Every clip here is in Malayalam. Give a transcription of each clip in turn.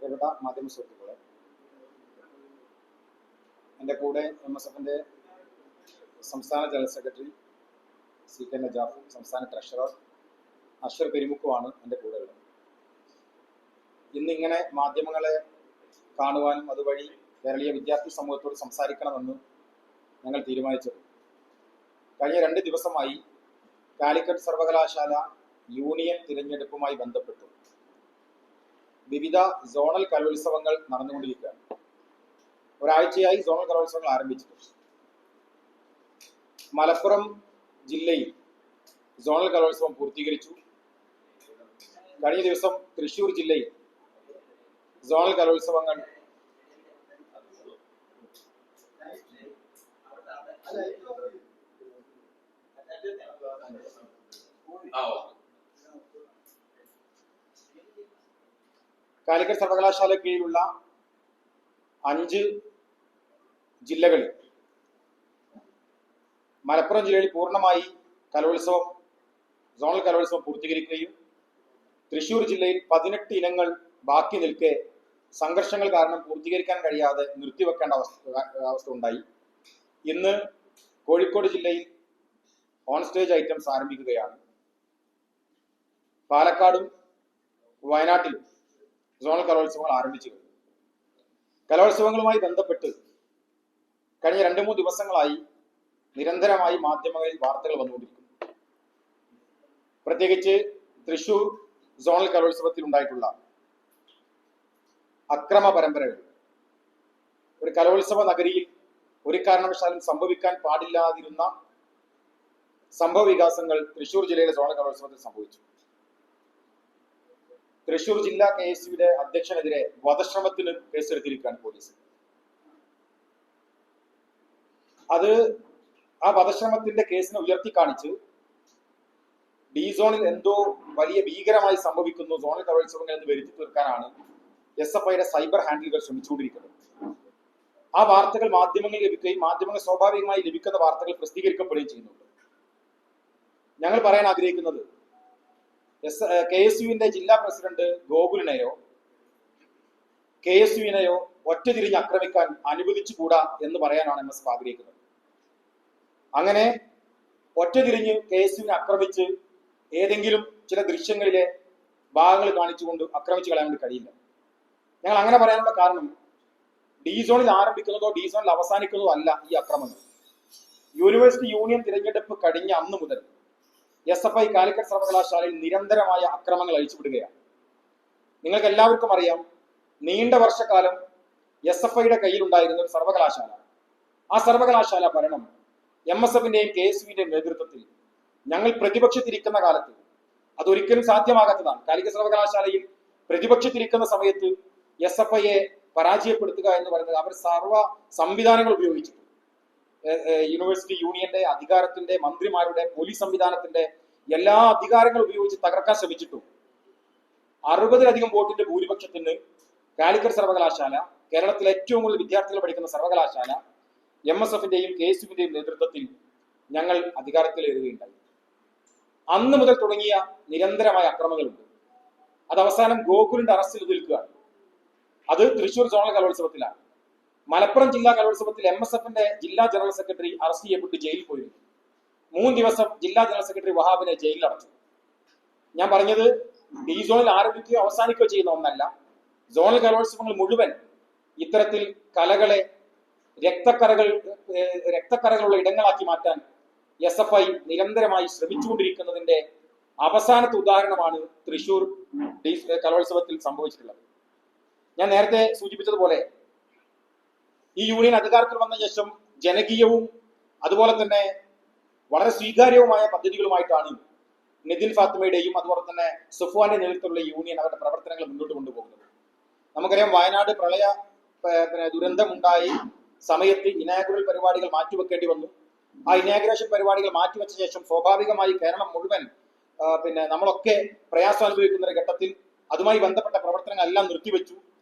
പ്രിയപ്പെട്ട മാധ്യമ സുഹൃത്തുക്കളെ, എൻ്റെ കൂടെ MSFന്റെ സംസ്ഥാന ജനറൽ സെക്രട്ടറി CK നജാഫ്, സംസ്ഥാന ട്രഷറർ അഷ്റഫ് പെരുമുക്കുമാണ് എൻ്റെ കൂടെ ഉള്ളത്. ഇന്നിങ്ങനെ മാധ്യമങ്ങളെ കാണുവാനും അതുവഴി കേരളീയ വിദ്യാർത്ഥി സമൂഹത്തോട് സംസാരിക്കണമെന്ന് ഞങ്ങൾ തീരുമാനിച്ചത് കഴിഞ്ഞ 2 ദിവസമായി കാലിക്കറ്റ് സർവകലാശാല യൂണിയൻ തിരഞ്ഞെടുപ്പുമായി ബന്ധപ്പെട്ടു വിവിധ സോണൽ കലോത്സവങ്ങൾ നടന്നുകൊണ്ടിരിക്കുകയാണ്. ഒരാഴ്ചയായി സോണൽ കലോത്സവങ്ങൾ ആരംഭിച്ചിട്ടുണ്ട്. മലപ്പുറം ജില്ലയിൽ സോണൽ കലോത്സവം പൂർത്തീകരിച്ചു. കഴിഞ്ഞ ദിവസം തൃശ്ശൂർ ജില്ലയിൽ സോണൽ കലോത്സവങ്ങൾ കാലിക്കറ്റ് സർവകലാശാല കീഴിലുള്ള 5 ജില്ലകളിൽ മലപ്പുറം ജില്ലയിൽ പൂർണ്ണമായി സോണൽ കലോത്സവം പൂർത്തീകരിക്കുകയും തൃശ്ശൂർ ജില്ലയിൽ 18 ഇനങ്ങൾ ബാക്കി നിൽക്കെ സംഘർഷങ്ങൾ കാരണം പൂർത്തീകരിക്കാൻ കഴിയാതെ നിർത്തിവെക്കേണ്ട അവസ്ഥ ഉണ്ടായി. ഇന്ന് കോഴിക്കോട് ജില്ലയിൽ ഓൺ സ്റ്റേജ് ഐറ്റംസ് ആരംഭിക്കുകയാണ്. പാലക്കാടും വയനാട്ടിലും സോണൽ കലോത്സവങ്ങൾ ആരംഭിച്ചു കഴിഞ്ഞു. കലോത്സവങ്ങളുമായി ബന്ധപ്പെട്ട് കഴിഞ്ഞ 2-3 ദിവസങ്ങളായി നിരന്തരമായി മാധ്യമങ്ങളിൽ വാർത്തകൾ വന്നുകൊണ്ടിരിക്കുന്നു. പ്രത്യേകിച്ച് തൃശൂർ സോണൽ കലോത്സവത്തിൽ ഉണ്ടായിട്ടുള്ള അക്രമ പരമ്പരകൾ, ഒരു കലോത്സവ നഗരിയിൽ ഒരു കാരണവശാലും സംഭവിക്കാൻ പാടില്ലാതിരുന്ന സംഭവ വികാസങ്ങൾ തൃശൂർ ജില്ലയിലെ സോണൽ കലോത്സവത്തിൽ സംഭവിച്ചു. തൃശൂർ ജില്ലാ KSUയുടെ അധ്യക്ഷനെതിരെ വധശ്രമത്തിന് കേസെടുത്തിരിക്കുകയാണ് പോലീസ്. ആ വധശ്രമത്തിന്റെ കേസിനെ ഉയർത്തി കാണിച്ച് ഡി സോണിൽ എന്തോ വലിയ ഭീകരമായി സംഭവിക്കുന്നു സോണൽ കലോത്സവങ്ങൾ എന്ന് വരുത്തി തീർക്കാനാണ് SFIയുടെ സൈബർ ഹാൻഡിലുകൾ ശ്രമിച്ചുകൊണ്ടിരിക്കുന്നത്. ആ വാർത്തകൾ മാധ്യമങ്ങളിൽ ലഭിക്കുകയും മാധ്യമങ്ങൾ സ്വാഭാവികമായി ലഭിക്കുന്ന വാർത്തകൾ പ്രസിദ്ധീകരിക്കപ്പെടുകയും ചെയ്യുന്നുണ്ട്. ഞങ്ങൾ പറയാൻ ആഗ്രഹിക്കുന്നത് KSUവിന്റെ ജില്ലാ പ്രസിഡന്റ് ഗോകുലിനെയോ KSUവിനെയോ ഒറ്റതിരിഞ്ഞ് ആക്രമിക്കാൻ അനുവദിച്ചുകൂടാ എന്ന് പറയാനാണ് MSF ആഗ്രഹിക്കുന്നത്. അങ്ങനെ ഒറ്റതിരിഞ്ഞ് KSUവിനെ ആക്രമിച്ച് ഏതെങ്കിലും ചില ദൃശ്യങ്ങളിലെ ഭാഗങ്ങൾ കാണിച്ചുകൊണ്ട് ആക്രമിച്ചു കളയാൻ വേണ്ടി കഴിയില്ല. ഞങ്ങൾ അങ്ങനെ പറയാനുള്ള കാരണം ഡി സോണിൽ ആരംഭിക്കുന്നതോ ഡി സോണിൽ അവസാനിക്കുന്നതോ അല്ല ഈ അക്രമങ്ങൾ. യൂണിവേഴ്സിറ്റി യൂണിയൻ തിരഞ്ഞെടുപ്പ് കഴിഞ്ഞ അന്ന് മുതൽ SFI കാലിക്കറ്റ് സർവകലാശാലയിൽ നിരന്തരമായ അക്രമങ്ങൾ അഴിച്ചുവിടുകയാണ്. നിങ്ങൾക്ക് എല്ലാവർക്കും അറിയാം, നീണ്ട വർഷക്കാലം SFIയുടെ കയ്യിലുണ്ടായിരുന്ന ഒരു സർവകലാശാല, ആ സർവകലാശാല ഭരണം MSFന്റെയും KSUവിന്റെയും നേതൃത്വത്തിൽ ഞങ്ങൾ പ്രതിപക്ഷത്തിരിക്കുന്ന കാലത്ത് അതൊരിക്കലും സാധ്യമാകാത്തതാണ്. കാലിക്കറ്റ് സർവകലാശാലയിൽ പ്രതിപക്ഷത്തിരിക്കുന്ന സമയത്ത് SFIയെ പരാജയപ്പെടുത്തുക എന്ന് പറയുന്നത് അവർ സർവ്വ സംവിധാനങ്ങൾ ഉപയോഗിച്ചു. യൂണിവേഴ്സിറ്റി യൂണിയന്റെ അധികാരത്തിന്റെ, മന്ത്രിമാരുടെ, പോലീസ് സംവിധാനത്തിന്റെ എല്ലാ അധികാരങ്ങളും ഉപയോഗിച്ച് തകർക്കാൻ ശ്രമിച്ചിട്ടു 60-ലധികം വോട്ടിന്റെ ഭൂരിപക്ഷത്തിന് കാലിക്കറ്റ് സർവകലാശാല, കേരളത്തിലെ ഏറ്റവും കൂടുതൽ വിദ്യാർത്ഥികൾ പഠിക്കുന്ന സർവകലാശാല, MSFന്റെയും KSUവിന്റെയും നേതൃത്വത്തിൽ ഞങ്ങൾ അധികാരത്തിലേറുകയുണ്ടായി. അന്ന് മുതൽ തുടങ്ങിയ നിരന്തരമായ അക്രമങ്ങളുണ്ട്. അത് അവസാനം ഗോകുലിന്റെ അറസ്റ്റിൽ നിൽക്കുകയാണ്. അത് തൃശൂർ സോണൽ കലോത്സവത്തിലാണ്. മലപ്പുറം ജില്ലാ കലോത്സവത്തിൽ MSFന്റെ ജില്ലാ ജനറൽ സെക്രട്ടറി അറസ്റ്റ് ചെയ്യപ്പെട്ട് ജയിലിൽ പോയിരുന്നു. 3 ദിവസം ജില്ലാ ജനറൽ സെക്രട്ടറി വഹാബിനെ ജയിലിൽ അടച്ചു. ഞാൻ പറഞ്ഞത് ഡി സോണിൽ ആരംഭിക്കുകയോ അവസാനിക്കുകയോ ചെയ്യുന്ന ഒന്നല്ല. സോണൽ കലോത്സവങ്ങൾ മുഴുവൻ ഇത്തരത്തിൽ കലകളെ രക്തക്കറകളുള്ള ഇടങ്ങളാക്കി മാറ്റാൻ SFI നിരന്തരമായി ശ്രമിച്ചുകൊണ്ടിരിക്കുന്നതിന്റെ അവസാനത്തെ ഉദാഹരണമാണ് തൃശൂർ കലോത്സവത്തിൽ സംഭവിച്ചിട്ടുള്ളത്. ഞാൻ നേരത്തെ സൂചിപ്പിച്ചതുപോലെ ഈ യൂണിയൻ അധികാരത്തിൽ വന്ന ശേഷം ജനകീയവും അതുപോലെ തന്നെ വളരെ സ്വീകാര്യവുമായ പദ്ധതികളുമായിട്ടാണ് നിതിൻ ഫാത്തിമയുടെയും അതുപോലെ തന്നെ സുഫ്വാന്റെ നേതൃത്വത്തിലുള്ള യൂണിയൻ അവരുടെ പ്രവർത്തനങ്ങൾ മുന്നോട്ട് കൊണ്ടുപോകുന്നത്. നമുക്കറിയാം, വയനാട് പ്രളയ ദുരന്തമുണ്ടായി സമയത്ത് ഇനാഗുറൽ പരിപാടികൾ മാറ്റിവെക്കേണ്ടി വന്നു. ആ ഇനാഗുറേഷൻ പരിപാടികൾ മാറ്റിവെച്ച ശേഷം സ്വാഭാവികമായി കേരളം മുഴുവൻ നമ്മളൊക്കെ പ്രയാസം അനുഭവിക്കുന്ന ഒരു ഘട്ടത്തിൽ അതുമായി ബന്ധപ്പെട്ട പ്രവർത്തനങ്ങളെല്ലാം നിർത്തിവെച്ചു.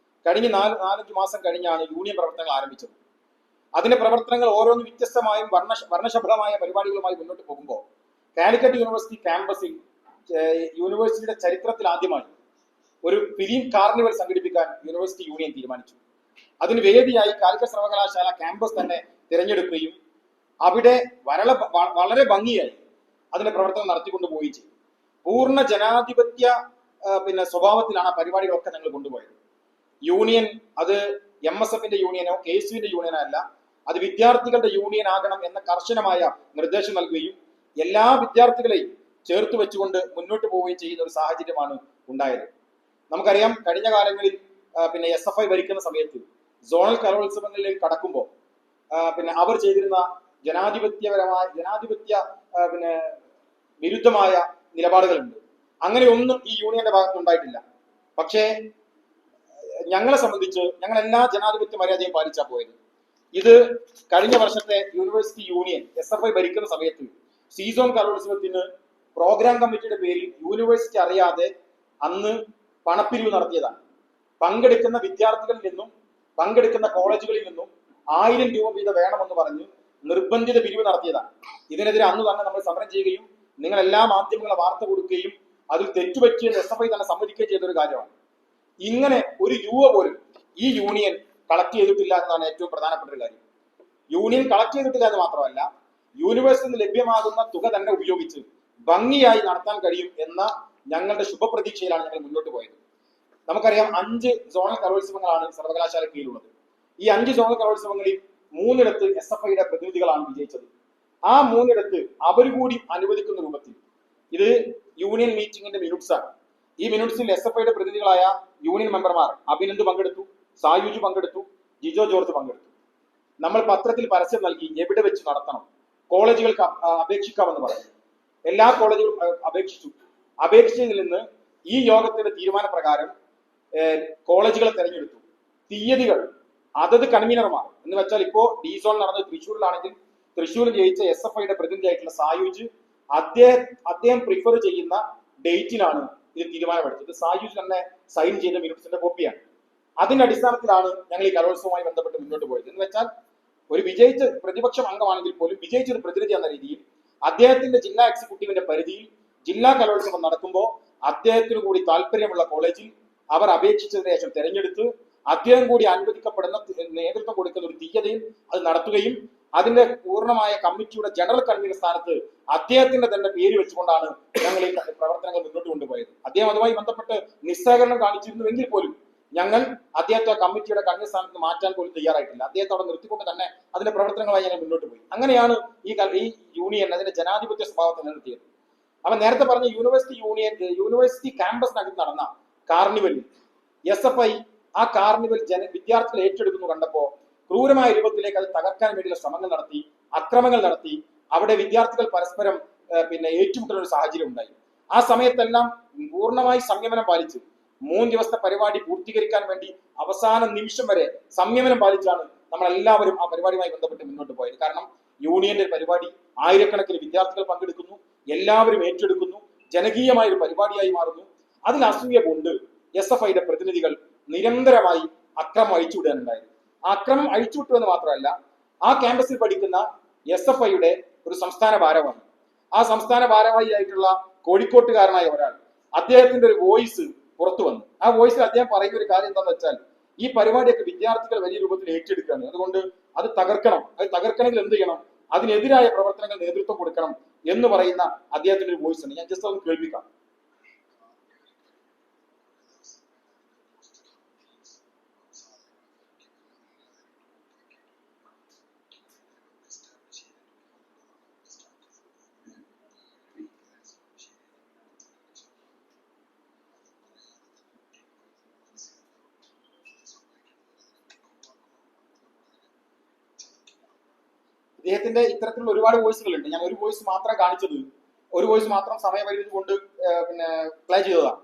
കഴിഞ്ഞ 4-5 മാസം കഴിഞ്ഞാണ് യൂണിയൻ പ്രവർത്തനങ്ങൾ ആരംഭിച്ചത്. അതിന്റെ പ്രവർത്തനങ്ങൾ ഓരോന്ന് വ്യത്യസ്തമായും വർണ്ണശബളമായ പരിപാടികളുമായി മുന്നോട്ട് പോകുമ്പോൾ കാലിക്കറ്റ് യൂണിവേഴ്സിറ്റി ക്യാമ്പസിൽ യൂണിവേഴ്സിറ്റിയുടെ ചരിത്രത്തിൽ ആദ്യമായി ഒരു ഫിലിം കാർണിവൽ സംഘടിപ്പിക്കാൻ യൂണിവേഴ്സിറ്റി യൂണിയൻ തീരുമാനിച്ചു. അതിന് വേദിയായി കാലിക്കറ്റ് സർവകലാശാല ക്യാമ്പസ് തന്നെ തിരഞ്ഞെടുക്കുകയും അവിടെ വളരെ ഭംഗിയായി അതിന്റെ പ്രവർത്തനം നടത്തിക്കൊണ്ടു പോവുകയും ചെയ്തു. പൂർണ്ണ ജനാധിപത്യ സ്വഭാവത്തിലാണ് ആ പരിപാടികളൊക്കെ ഞങ്ങൾ കൊണ്ടുപോയത്. യൂണിയൻ അത് MSFന്റെ യൂണിയനോ KSUവിന്റെ യൂണിയനോ അല്ല, അത് വിദ്യാർത്ഥികളുടെ യൂണിയൻ ആകണം എന്ന കർശനമായ നിർദ്ദേശം നൽകുകയും എല്ലാ വിദ്യാർത്ഥികളെയും ചേർത്ത് വെച്ചുകൊണ്ട് മുന്നോട്ട് പോവുകയും ചെയ്യുന്ന ഒരു സാഹചര്യമാണ് ഉണ്ടായത്. നമുക്കറിയാം, കഴിഞ്ഞ കാലങ്ങളിൽ SFI ഭരിക്കുന്ന സമയത്ത് സോണൽ കലോത്സവങ്ങളിലേക്ക് കടക്കുമ്പോൾ അവർ ചെയ്തിരുന്ന ജനാധിപത്യ വിരുദ്ധമായ നിലപാടുകളുണ്ട്. അങ്ങനെ ഒന്നും ഈ യൂണിയന്റെ ഭാഗത്ത് ഉണ്ടായിട്ടില്ല. പക്ഷേ ഞങ്ങളെ സംബന്ധിച്ച് ഞങ്ങൾ എല്ലാ ജനാധിപത്യ മര്യാദയും പാലിച്ചാ പോയത്. ഇത് കഴിഞ്ഞ വർഷത്തെ യൂണിവേഴ്സിറ്റി യൂണിയൻ SFI ഭരിക്കുന്ന സമയത്ത് സീസോൺ കലോത്സവത്തിന് പ്രോഗ്രാം കമ്മിറ്റിയുടെ പേരിൽ യൂണിവേഴ്സിറ്റി അറിയാതെ അന്ന് പണപ്പിരിവ് നടത്തിയതാണ്. പങ്കെടുക്കുന്ന വിദ്യാർത്ഥികളിൽ നിന്നും പങ്കെടുക്കുന്ന കോളേജുകളിൽ നിന്നും 1000 രൂപ വീതം വേണമെന്ന് പറഞ്ഞ് നിർബന്ധിത പിരിവ് നടത്തിയതാണ്. ഇതിനെതിരെ അന്ന് തന്നെ നമ്മൾ സമരം ചെയ്യുകയും നിങ്ങൾ എല്ലാ മാധ്യമങ്ങളെ വാർത്ത കൊടുക്കുകയും അതിൽ തെറ്റുപറ്റിയെന്ന് SFI തന്നെ സമ്മതിക്കുകയും ചെയ്ത ഒരു കാര്യമാണ്. ഇങ്ങനെ ഒരു രൂപ പോലും ഈ യൂണിയൻ കളക്ട് ചെയ്തിട്ടില്ല എന്നതാണ് ഏറ്റവും പ്രധാനപ്പെട്ട ഒരു കാര്യം. യൂണിയൻ കളക്ട് ചെയ്തിട്ടില്ല എന്ന് മാത്രമല്ല, യൂണിവേഴ്സിറ്റിയിൽ ലഭ്യമാകുന്ന തുക തന്നെ ഉപയോഗിച്ച് ഭംഗിയായി നടത്താൻ കഴിയും എന്ന ഞങ്ങളുടെ ശുഭപ്രതീക്ഷയിലാണ് ഞങ്ങൾ മുന്നോട്ട് പോയത്. നമുക്കറിയാം, 5 സോണൽ കലോത്സവങ്ങളാണ് സർവകലാശാല കീഴിലുള്ളത്. ഈ 5 സോണൽ കലോത്സവങ്ങളിൽ 3 SFIയുടെ പ്രതിനിധികളാണ് വിജയിച്ചത്. ആ 3 അവർ കൂടി അനുവദിക്കുന്ന രൂപത്തിൽ ഇത് യൂണിയൻ മീറ്റിംഗിന്റെ മിനിറ്റ്സ് ആണ്. ഈ മിനിറ്റ്സിൽ SFIയുടെ പ്രതിനിധികളായ യൂണിയൻ മെമ്പർമാർ അഭിനന്ദ് പങ്കെടുത്തു, സായുജ് പങ്കെടുത്തു, ജിജോ ജോർജ് പങ്കെടുത്തു. നമ്മൾ പത്രത്തിൽ പരസ്യം നൽകി എവിടെ വെച്ച് നടത്തണം, കോളേജുകൾക്ക് അപേക്ഷിക്കാമെന്ന് പറഞ്ഞു. എല്ലാ കോളേജുകളും അപേക്ഷിച്ചതിൽ നിന്ന് ഈ യോഗത്തിന്റെ തീരുമാനപ്രകാരം കോളേജുകളെ തെരഞ്ഞെടുത്തു. തീയതികൾ അതത് കൺവീനർമാർ എന്ന് വെച്ചാൽ ഇപ്പോ ഡി സോൺ നടന്നത് തൃശ്ശൂരിലാണെങ്കിൽ തൃശ്ശൂരിൽ ജയിച്ച SFIയുടെ പ്രതിനിധിയായിട്ടുള്ള സായുജ് അദ്ദേഹം പ്രിഫർ ചെയ്യുന്ന ഡേറ്റിനാണ് ഇത് തീരുമാനമെടുത്തത്. സായുജ് തന്നെ സൈൻ ചെയ്ത മിനിറ്റ്സിന്റെ കോപ്പിയാണ്. അതിന്റെ അടിസ്ഥാനത്തിലാണ് ഞങ്ങൾ ഈ കലോത്സവവുമായി ബന്ധപ്പെട്ട് മുന്നോട്ട് പോയത്. എന്ന് വെച്ചാൽ ഒരു വിജയിച്ച പ്രതിപക്ഷം അംഗമാണെങ്കിൽ പോലും വിജയിച്ചൊരു പ്രതിനിധി എന്ന രീതിയിൽ അദ്ദേഹത്തിന്റെ ജില്ലാ എക്സിക്യൂട്ടീവിന്റെ പരിധിയിൽ ജില്ലാ കലോത്സവം നടക്കുമ്പോൾ അദ്ദേഹത്തിന് കൂടി താല്പര്യമുള്ള കോളേജിൽ അവർ അപേക്ഷിച്ചതിന് ശേഷം തെരഞ്ഞെടുത്ത് അദ്ദേഹം കൂടി അനുവദിക്കപ്പെടുന്ന നേതൃത്വം കൊടുക്കുന്ന ഒരു തീയതിയിൽ അത് നടത്തുകയും അതിന്റെ പൂർണ്ണമായ കമ്മിറ്റിയുടെ ജനറൽ കൺവീനർ സ്ഥാനത്ത് അദ്ദേഹത്തിന്റെ തന്നെ പേര് വെച്ചുകൊണ്ടാണ് ഞങ്ങൾ ഈ പ്രവർത്തനങ്ങൾ മുന്നോട്ട് കൊണ്ടുപോയത്. അദ്ദേഹം അതുമായി ബന്ധപ്പെട്ട് നിസ്സഹകരണം കാണിച്ചിരുന്നുവെങ്കിൽ പോലും ഞങ്ങൾ അദ്ദേഹത്തെ കമ്മിറ്റിയുടെ കൺവീനർ സ്ഥാനത്ത് മാറ്റാൻ പോലും തയ്യാറായിട്ടില്ല. അദ്ദേഹത്തെ അവിടെ നിർത്തിക്കൊണ്ട് തന്നെ അതിന്റെ പ്രവർത്തനങ്ങളായി ഞങ്ങൾ മുന്നോട്ട് പോയി. അങ്ങനെയാണ് ഈ യൂണിയൻ അതിന്റെ ജനാധിപത്യ സ്വഭാവത്തെ നിലനിർത്തിയത്. അവൻ നേരത്തെ പറഞ്ഞ യൂണിവേഴ്സിറ്റി ക്യാമ്പസിനകത്ത് നടന്ന കാർണിവലിൽ SFI ആ കാർണിവൽ വിദ്യാർത്ഥികൾ ഏറ്റെടുക്കുന്നു കണ്ടപ്പോ ക്രൂരമായ രൂപത്തിലേക്ക് അത് തകർക്കാൻ വേണ്ടിയുള്ള ശ്രമങ്ങൾ നടത്തി, അക്രമങ്ങൾ നടത്തി. അവിടെ വിദ്യാർത്ഥികൾ പരസ്പരം ഏറ്റുമുട്ടുന്ന ഒരു സാഹചര്യം ഉണ്ടായി. ആ സമയത്തെല്ലാം പൂർണ്ണമായി സംയമനം പാലിച്ച് 3 ദിവസത്തെ പരിപാടി പൂർത്തീകരിക്കാൻ വേണ്ടി അവസാന നിമിഷം വരെ സംയമനം പാലിച്ചാണ് നമ്മളെല്ലാവരും ആ പരിപാടിയുമായി ബന്ധപ്പെട്ട് മുന്നോട്ട് പോയത്. കാരണം യൂണിയന്റെ പരിപാടി ആയിരക്കണക്കിന് വിദ്യാർത്ഥികൾ പങ്കെടുക്കുന്നു, എല്ലാവരും ഏറ്റെടുക്കുന്നു, ജനകീയമായ ഒരു പരിപാടിയായി മാറുന്നു. അതിൽ അസൂയ കൊണ്ട് SFIയുടെ പ്രതിനിധികൾ നിരന്തരമായി അക്രമം അഴിച്ചുവിടാനുണ്ടായിരുന്നു. ആ അക്രമം അഴിച്ചുവിട്ടു എന്ന് മാത്രമല്ല, ആ ക്യാമ്പസിൽ പഠിക്കുന്ന SFIയുടെ ഒരു സംസ്ഥാന ഭാരവാഹി, ആ സംസ്ഥാന ഭാരവാഹിയായിട്ടുള്ള കോഴിക്കോട്ടുകാരനായ ഒരാൾ, അദ്ദേഹത്തിന്റെ ഒരു വോയിസ് പുറത്തു വന്നു. ആ വോയിസിൽ അദ്ദേഹം പറയുന്ന ഒരു കാര്യം എന്താണെന്ന് വെച്ചാൽ, ഈ പരിപാടിയൊക്കെ വിദ്യാർത്ഥികൾ വലിയ രൂപത്തിൽ ഏറ്റെടുക്കുകയാണ്, അതുകൊണ്ട് അത് തകർക്കണം, അത് തകർക്കണമെങ്കിൽ എന്ത് ചെയ്യണം, അതിനെതിരായ പ്രവർത്തനങ്ങൾ നേതൃത്വം കൊടുക്കണം എന്ന് പറയുന്ന അദ്ദേഹത്തിന്റെ ഒരു വോയിസ് ഉണ്ട്. ഞാൻ ജസ്റ്റ് ഒന്ന് കേൾപ്പിക്കാം. അദ്ദേഹത്തിന്റെ ഇത്തരത്തിലുള്ള ഒരുപാട് വോയിസുകളുണ്ട്. ഞാൻ ഒരു വോയിസ് മാത്രം കാണിച്ചത്, ഒരു വോയിസ് മാത്രം സമയപരിധി കൊണ്ട് പ്ലേ ചെയ്തതാണ്.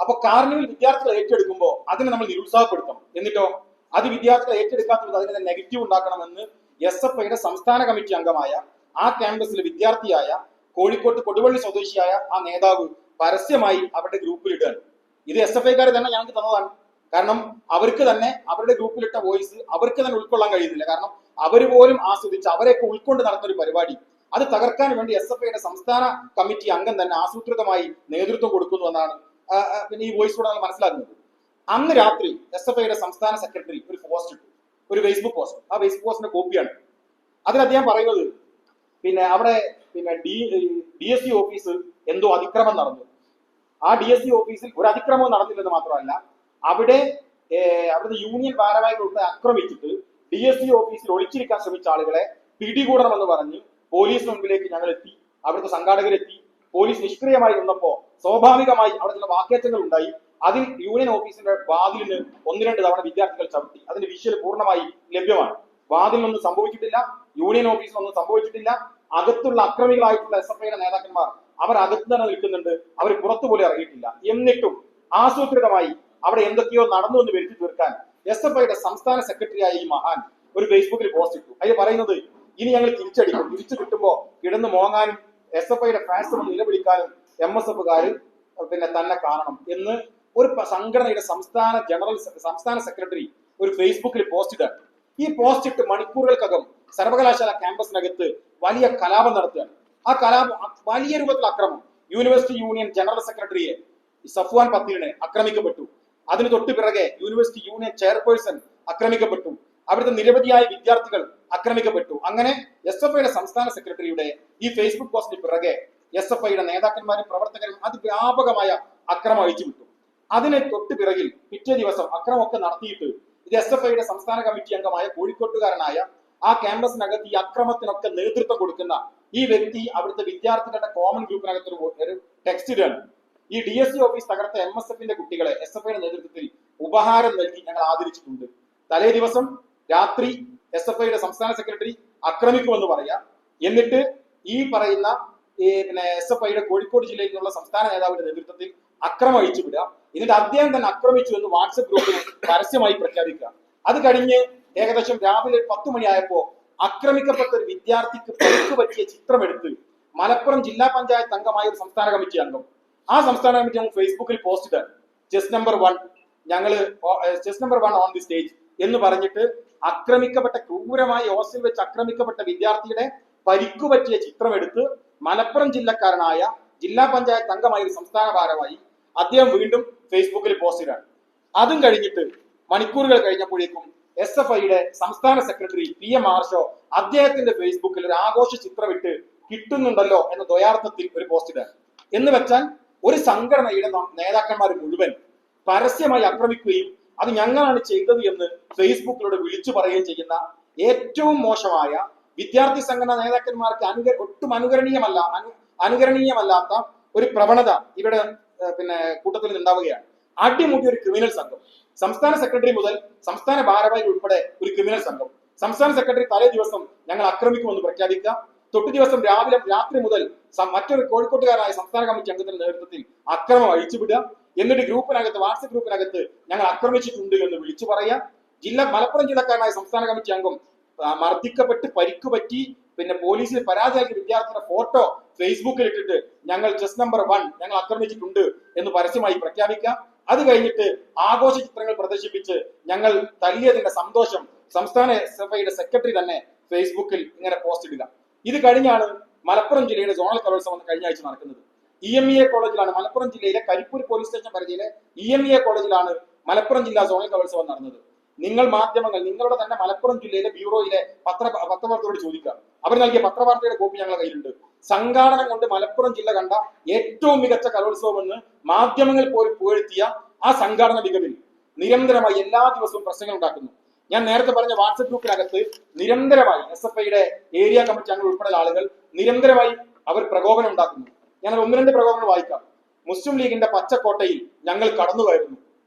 അപ്പൊ കാർണിവൽ വിദ്യാർത്ഥികൾ ഏറ്റെടുക്കുമ്പോൾ അതിനെ നമ്മൾ നിരുത്സാഹപ്പെടുത്തണം. എന്നിട്ടോ അത് വിദ്യാർത്ഥികൾ ഏറ്റെടുക്കാത്തത് അതിനെ നെഗറ്റീവ് ഉണ്ടാക്കണമെന്ന് SFIയുടെ സംസ്ഥാന കമ്മിറ്റി അംഗമായ ആ ക്യാമ്പസിലെ വിദ്യാർത്ഥിയായ കോഴിക്കോട്ട് കൊടുവള്ളി സ്വദേശിയായ ആ നേതാവ് പരസ്യമായി അവരുടെ ഗ്രൂപ്പിൽ ഇടുകയാണ്. ഇത് SFIക്കാർ തന്നെ ഞങ്ങൾക്ക് തന്നതാണ്. കാരണം അവർക്ക് തന്നെ അവരുടെ ഗ്രൂപ്പിലിട്ട വോയിസ് അവർക്ക് തന്നെ ഉൾക്കൊള്ളാൻ കഴിയുന്നില്ല. കാരണം അവർ പോലും ആസ്വദിച്ച് അവരെയൊക്കെ ഉൾക്കൊണ്ട് നടന്ന ഒരു പരിപാടി അത് തകർക്കാൻ വേണ്ടി SFIയുടെ സംസ്ഥാന കമ്മിറ്റി അംഗം തന്നെ ആസൂത്രിതമായി നേതൃത്വം കൊടുക്കുന്നു എന്നാണ് പിന്നെ ഈ വോയിസിലൂടെ നമ്മൾ മനസ്സിലാക്കുന്നത്. അന്ന് രാത്രി SFIയുടെ സംസ്ഥാന സെക്രട്ടറി ഒരു പോസ്റ്റ് ഇട്ടു, ഒരു ഫേസ്ബുക്ക് പോസ്റ്റ്. ആ ഫേസ്ബുക്ക് പോസ്റ്റിന്റെ കോപ്പിയാണ്. അതിൽ അദ്ദേഹം പറയുന്നത് പിന്നെ അവിടെ പിന്നെ DSC ഓഫീസ് എന്തോ അതിക്രമം നടന്നു. ആ DSC ഓഫീസിൽ ഒരു അതിക്രമവും നടന്നില്ലെന്ന് മാത്രമല്ല, അവിടുത്തെ യൂണിയൻ ഭാരവാഹികളെ ആക്രമിച്ചിട്ട് DSC ഓഫീസിൽ ഒളിച്ചിരിക്കാൻ ശ്രമിച്ച ആളുകളെ പിടികൂടണമെന്ന് പറഞ്ഞ് പോലീസിന് മുമ്പിലേക്ക് ഞങ്ങൾ എത്തി. അവിടുത്തെ സംഘാടകരെത്തി. പോലീസ് നിഷ്ക്രിയമായി നിന്നപ്പോ സ്വാഭാവികമായി അവിടെ ചില വാക്കേറ്റങ്ങൾ ഉണ്ടായി. അതിൽ യൂണിയൻ ഓഫീസിന്റെ വാതിലിന് 1-2 തവണ വിദ്യാർത്ഥികൾ ചവിട്ടി. അതിന്റെ വിഷ്വൽ പൂർണ്ണമായി ലഭ്യമാണ്. വാതിലൊന്നും സംഭവിച്ചിട്ടില്ല, യൂണിയൻ ഓഫീസിലൊന്നും സംഭവിച്ചിട്ടില്ല. അകത്തുള്ള അക്രമികളായിട്ടുള്ള SFIയുടെ നേതാക്കന്മാർ അവർ അകത്ത് തന്നെ നിൽക്കുന്നുണ്ട്, അവർ പുറത്തു പോലും ഇറങ്ങിയിട്ടില്ല. എന്നിട്ടും ആസൂത്രിതമായി അവിടെ എന്തൊക്കെയോ നടന്നു എന്ന് വരുത്തി തീർക്കാൻ SFIയുടെ സംസ്ഥാന സെക്രട്ടറിയായ ഈ മഹാൻ ഒരു ഫേസ്ബുക്കിൽ പോസ്റ്റ് ഇട്ടു. അതിൽ പറയുന്നത്, ഇനി ഞങ്ങൾ തിരിച്ചടിക്കും, തിരിച്ചു കിട്ടുമ്പോ കിടന്ന് മോങ്ങാനും SFIയുടെ ഫാൻസ് നിലവിളിക്കാനും MSFകാര് പിന്നെ തന്നെ കാണണം എന്ന് ഒരു സംഘടനയുടെ സംസ്ഥാന സെക്രട്ടറി ഒരു ഫേസ്ബുക്കിൽ പോസ്റ്റ് ഇട്ടാണ്. ഈ പോസ്റ്റ് ഇട്ട് മണിക്കൂറുകൾക്കകം സർവകലാശാല ക്യാമ്പസിനകത്ത് വലിയ കലാപം നടത്തുകയാണ്. ആ കലാപം വലിയ രൂപത്തിൽ അക്രമം. യൂണിവേഴ്സിറ്റി യൂണിയൻ ജനറൽ സെക്രട്ടറിയെ സഫ്വാൻ പത്തീലിനെ ആക്രമിക്കപ്പെട്ടു. അതിന് തൊട്ടു പിറകെ യൂണിവേഴ്സിറ്റി യൂണിയൻ ചെയർപേഴ്സൺ ആക്രമിക്കപ്പെട്ടു. അവിടുത്തെ നിരവധിയായ വിദ്യാർത്ഥികൾ ആക്രമിക്കപ്പെട്ടു. അങ്ങനെ SFIയുടെ സംസ്ഥാന സെക്രട്ടറിയുടെ ഈ ഫേസ്ബുക്ക് പോസ്റ്റിന് പിറകെ SFIയുടെ നേതാക്കന്മാരും പ്രവർത്തകരും അതിവ്യാപകമായ അക്രമം അഴിച്ചുവിട്ടു. അതിന് തൊട്ടു പിറകിൽ പിറ്റേ ദിവസം അക്രമമൊക്കെ നടത്തിയിട്ട് ഇത് SFIയുടെ സംസ്ഥാന കമ്മിറ്റി അംഗമായ കോഴിക്കോട്ടുകാരനായ ആ ക്യാമ്പസിനകത്ത് ഈ അക്രമത്തിനൊക്കെ നേതൃത്വം കൊടുക്കുന്ന ഈ വ്യക്തി അവിടുത്തെ വിദ്യാർത്ഥികളുടെ കോമൺ ഗ്രൂപ്പിനകത്ത് ഒരു ടെക്സ്റ്റ് ഇടാണ്. ഈ DSC ഓഫീസ് തകർത്ത MSFന്റെ കുട്ടികളെ SFIയുടെ നേതൃത്വത്തിൽ ഉപഹാരം നൽകി ഞങ്ങൾ ആദരിച്ചിട്ടുണ്ട്. തലേ ദിവസം രാത്രി SFIയുടെ സംസ്ഥാന സെക്രട്ടറി ആക്രമിക്കുമെന്ന് പറയാം. എന്നിട്ട് ഈ പറയുന്ന പിന്നെ SFIയുടെ കോഴിക്കോട് ജില്ലയിൽ നിന്നുള്ള സംസ്ഥാന നേതാവിന്റെ നേതൃത്വത്തിൽ അക്രമം അഴിച്ചുവിടുക. എന്നിട്ട് അദ്ദേഹം തന്നെ ആക്രമിച്ചു എന്ന് വാട്സപ്പ് ഗ്രൂപ്പിൽ പരസ്യമായി പ്രഖ്യാപിക്കുക. അത് കഴിഞ്ഞ് ഏകദേശം രാവിലെ 10 മണിയായപ്പോ ആക്രമിക്കപ്പെട്ട ഒരു വിദ്യാർത്ഥിക്ക് പരിക്ക് പറ്റിയ ചിത്രമെടുത്ത് മലപ്പുറം ജില്ലാ പഞ്ചായത്ത് അംഗമായ ഒരു സംസ്ഥാന കമ്മിറ്റി അംഗം, ആ സംസ്ഥാന കമ്മിറ്റി അംഗം ഫേസ്ബുക്കിൽ പോസ്റ്റ് ഇട്ടാണ്. Chess number 1 on the stage എന്ന് പറഞ്ഞിട്ട് ആക്രമിക്കപ്പെട്ട ക്രൂരമായി ഹോസ്റ്റലിൽ വെച്ച് ആക്രമിക്കപ്പെട്ട വിദ്യാർത്ഥിയുടെ പരിക്കു പറ്റിയ ചിത്രമെടുത്ത് മലപ്പുറം ജില്ലക്കാരനായ ജില്ലാ പഞ്ചായത്ത് അംഗമായ ഒരു സംസ്ഥാന ഭാരവാഹി അദ്ദേഹം വീണ്ടും ഫേസ്ബുക്കിൽ പോസ്റ്റ് ഇടാണ്. അതും കഴിഞ്ഞിട്ട് മണിക്കൂറുകൾ കഴിഞ്ഞപ്പോഴേക്കും SFIയുടെ സംസ്ഥാന സെക്രട്ടറി PM ആർഷോ അദ്ദേഹത്തിന്റെ ഫേസ്ബുക്കിൽ ഒരു ആഘോഷ ചിത്രമിട്ട് കിട്ടുന്നുണ്ടല്ലോ എന്ന ദ്വയാർത്ഥത്തിൽ ഒരു പോസ്റ്റ് ഇടാണ്. എന്ന് വെച്ചാൽ ഒരു സംഘടനയുടെ നേതാക്കന്മാർ മുഴുവൻ പരസ്യമായി ആക്രമിക്കുകയും അത് ഞങ്ങളാണ് ചെയ്തത് എന്ന് ഫേസ്ബുക്കിലൂടെ വിളിച്ചു പറയുകയും ചെയ്യുന്ന ഏറ്റവും മോശമായ വിദ്യാർത്ഥി സംഘടനാ നേതാക്കന്മാർക്ക് ഒട്ടും അനുകരണീയമല്ലാത്ത ഒരു പ്രവണത ഇവിടെ പിന്നെ കൂട്ടത്തിൽ ഉണ്ടാവുകയാണ്. അടിമുടി ഒരു ക്രിമിനൽ സംഘം, സംസ്ഥാന സെക്രട്ടറി മുതൽ സംസ്ഥാന ഭാരവാഹി ഉൾപ്പെടെ ഒരു ക്രിമിനൽ സംഘം. സംസ്ഥാന സെക്രട്ടറി തലേ ദിവസം ഞങ്ങൾ ആക്രമിക്കുമെന്ന് പ്രഖ്യാപിക്കുക, തൊട്ടു ദിവസം രാത്രി മുതൽ മറ്റൊരു കോഴിക്കോട്ടുകാരായ സംസ്ഥാന കമ്മിറ്റി അംഗത്തിന്റെ നേതൃത്വത്തിൽ അക്രമം അഴിച്ചുവിടുക, എന്നിട്ട് വാട്സപ്പ് ഗ്രൂപ്പിനകത്ത് ഞങ്ങൾ ആക്രമിച്ചിട്ടുണ്ട് എന്ന് വിളിച്ചു പറയുക. മലപ്പുറം ജില്ലക്കാരനായ സംസ്ഥാന കമ്മിറ്റി അംഗം മർദ്ദിക്കപ്പെട്ട് പരിക്ക് പറ്റി പിന്നെ പോലീസിൽ പരാതിയാക്കിയ വിദ്യാർത്ഥിയുടെ ഫോട്ടോ ഫേസ്ബുക്കിൽ ഇട്ടിട്ട് ഞങ്ങൾ ചെസ് നമ്പർ 1 ഞങ്ങൾ ആക്രമിച്ചിട്ടുണ്ട് എന്ന് പരസ്യമായി പ്രഖ്യാപിക്കാം. അത് കഴിഞ്ഞിട്ട് ആഘോഷ ചിത്രങ്ങൾ പ്രദർശിപ്പിച്ച് ഞങ്ങൾ തല്ലിയതിന്റെ സന്തോഷം സംസ്ഥാന SFIയുടെ സെക്രട്ടറി തന്നെ ഫേസ്ബുക്കിൽ ഇങ്ങനെ പോസ്റ്റ് ഇടുക. ഇത് കഴിഞ്ഞാണ് മലപ്പുറം ജില്ലയുടെ സോണൽ കലോത്സവം കഴിഞ്ഞ ആഴ്ച നടക്കുന്നത്. EMEA കോളേജിലാണ്, മലപ്പുറം ജില്ലയിലെ കരിപ്പൂർ പോലീസ് സ്റ്റേഷൻ പരിധിയിലെ EMEA കോളേജിലാണ് മലപ്പുറം ജില്ലാ സോണൽ കലോത്സവം നടന്നത്. നിങ്ങൾ മാധ്യമങ്ങൾ നിങ്ങളുടെ തന്നെ മലപ്പുറം ജില്ലയിലെ ബ്യൂറോയിലെ പത്രവാർത്തയോട് ചോദിക്കുക. അവർ നൽകിയ പത്രവാർത്തയുടെ കോപ്പി ഞങ്ങളുടെ കയ്യിലുണ്ട്. സംഘാടനം കൊണ്ട് മലപ്പുറം ജില്ല കണ്ട ഏറ്റവും മികച്ച കലോത്സവം എന്ന് മാധ്യമങ്ങൾ പോലും പുകഴ്ത്തിയ ആ സംഘാടന മികവിൽ നിരന്തരമായി എല്ലാ ദിവസവും പ്രശ്നങ്ങൾ ഉണ്ടാക്കുന്നു. ഞാൻ നേരത്തെ പറഞ്ഞ വാട്സപ്പ് ഗ്രൂപ്പിനകത്ത് നിരന്തരമായി SFIയുടെ ഏരിയ കമ്മിറ്റി അംഗങ്ങൾ ഉൾപ്പെടെ ആളുകൾ നിരന്തരമായി അവർ പ്രകോപനം ഉണ്ടാക്കുന്നു. ഞാൻ 1-2 പ്രകോപനങ്ങൾ വായിക്കാം. മുസ്ലിം ലീഗിന്റെ പച്ചക്കോട്ടയിൽ ഞങ്ങൾ കടന്നു കയറുന്നു.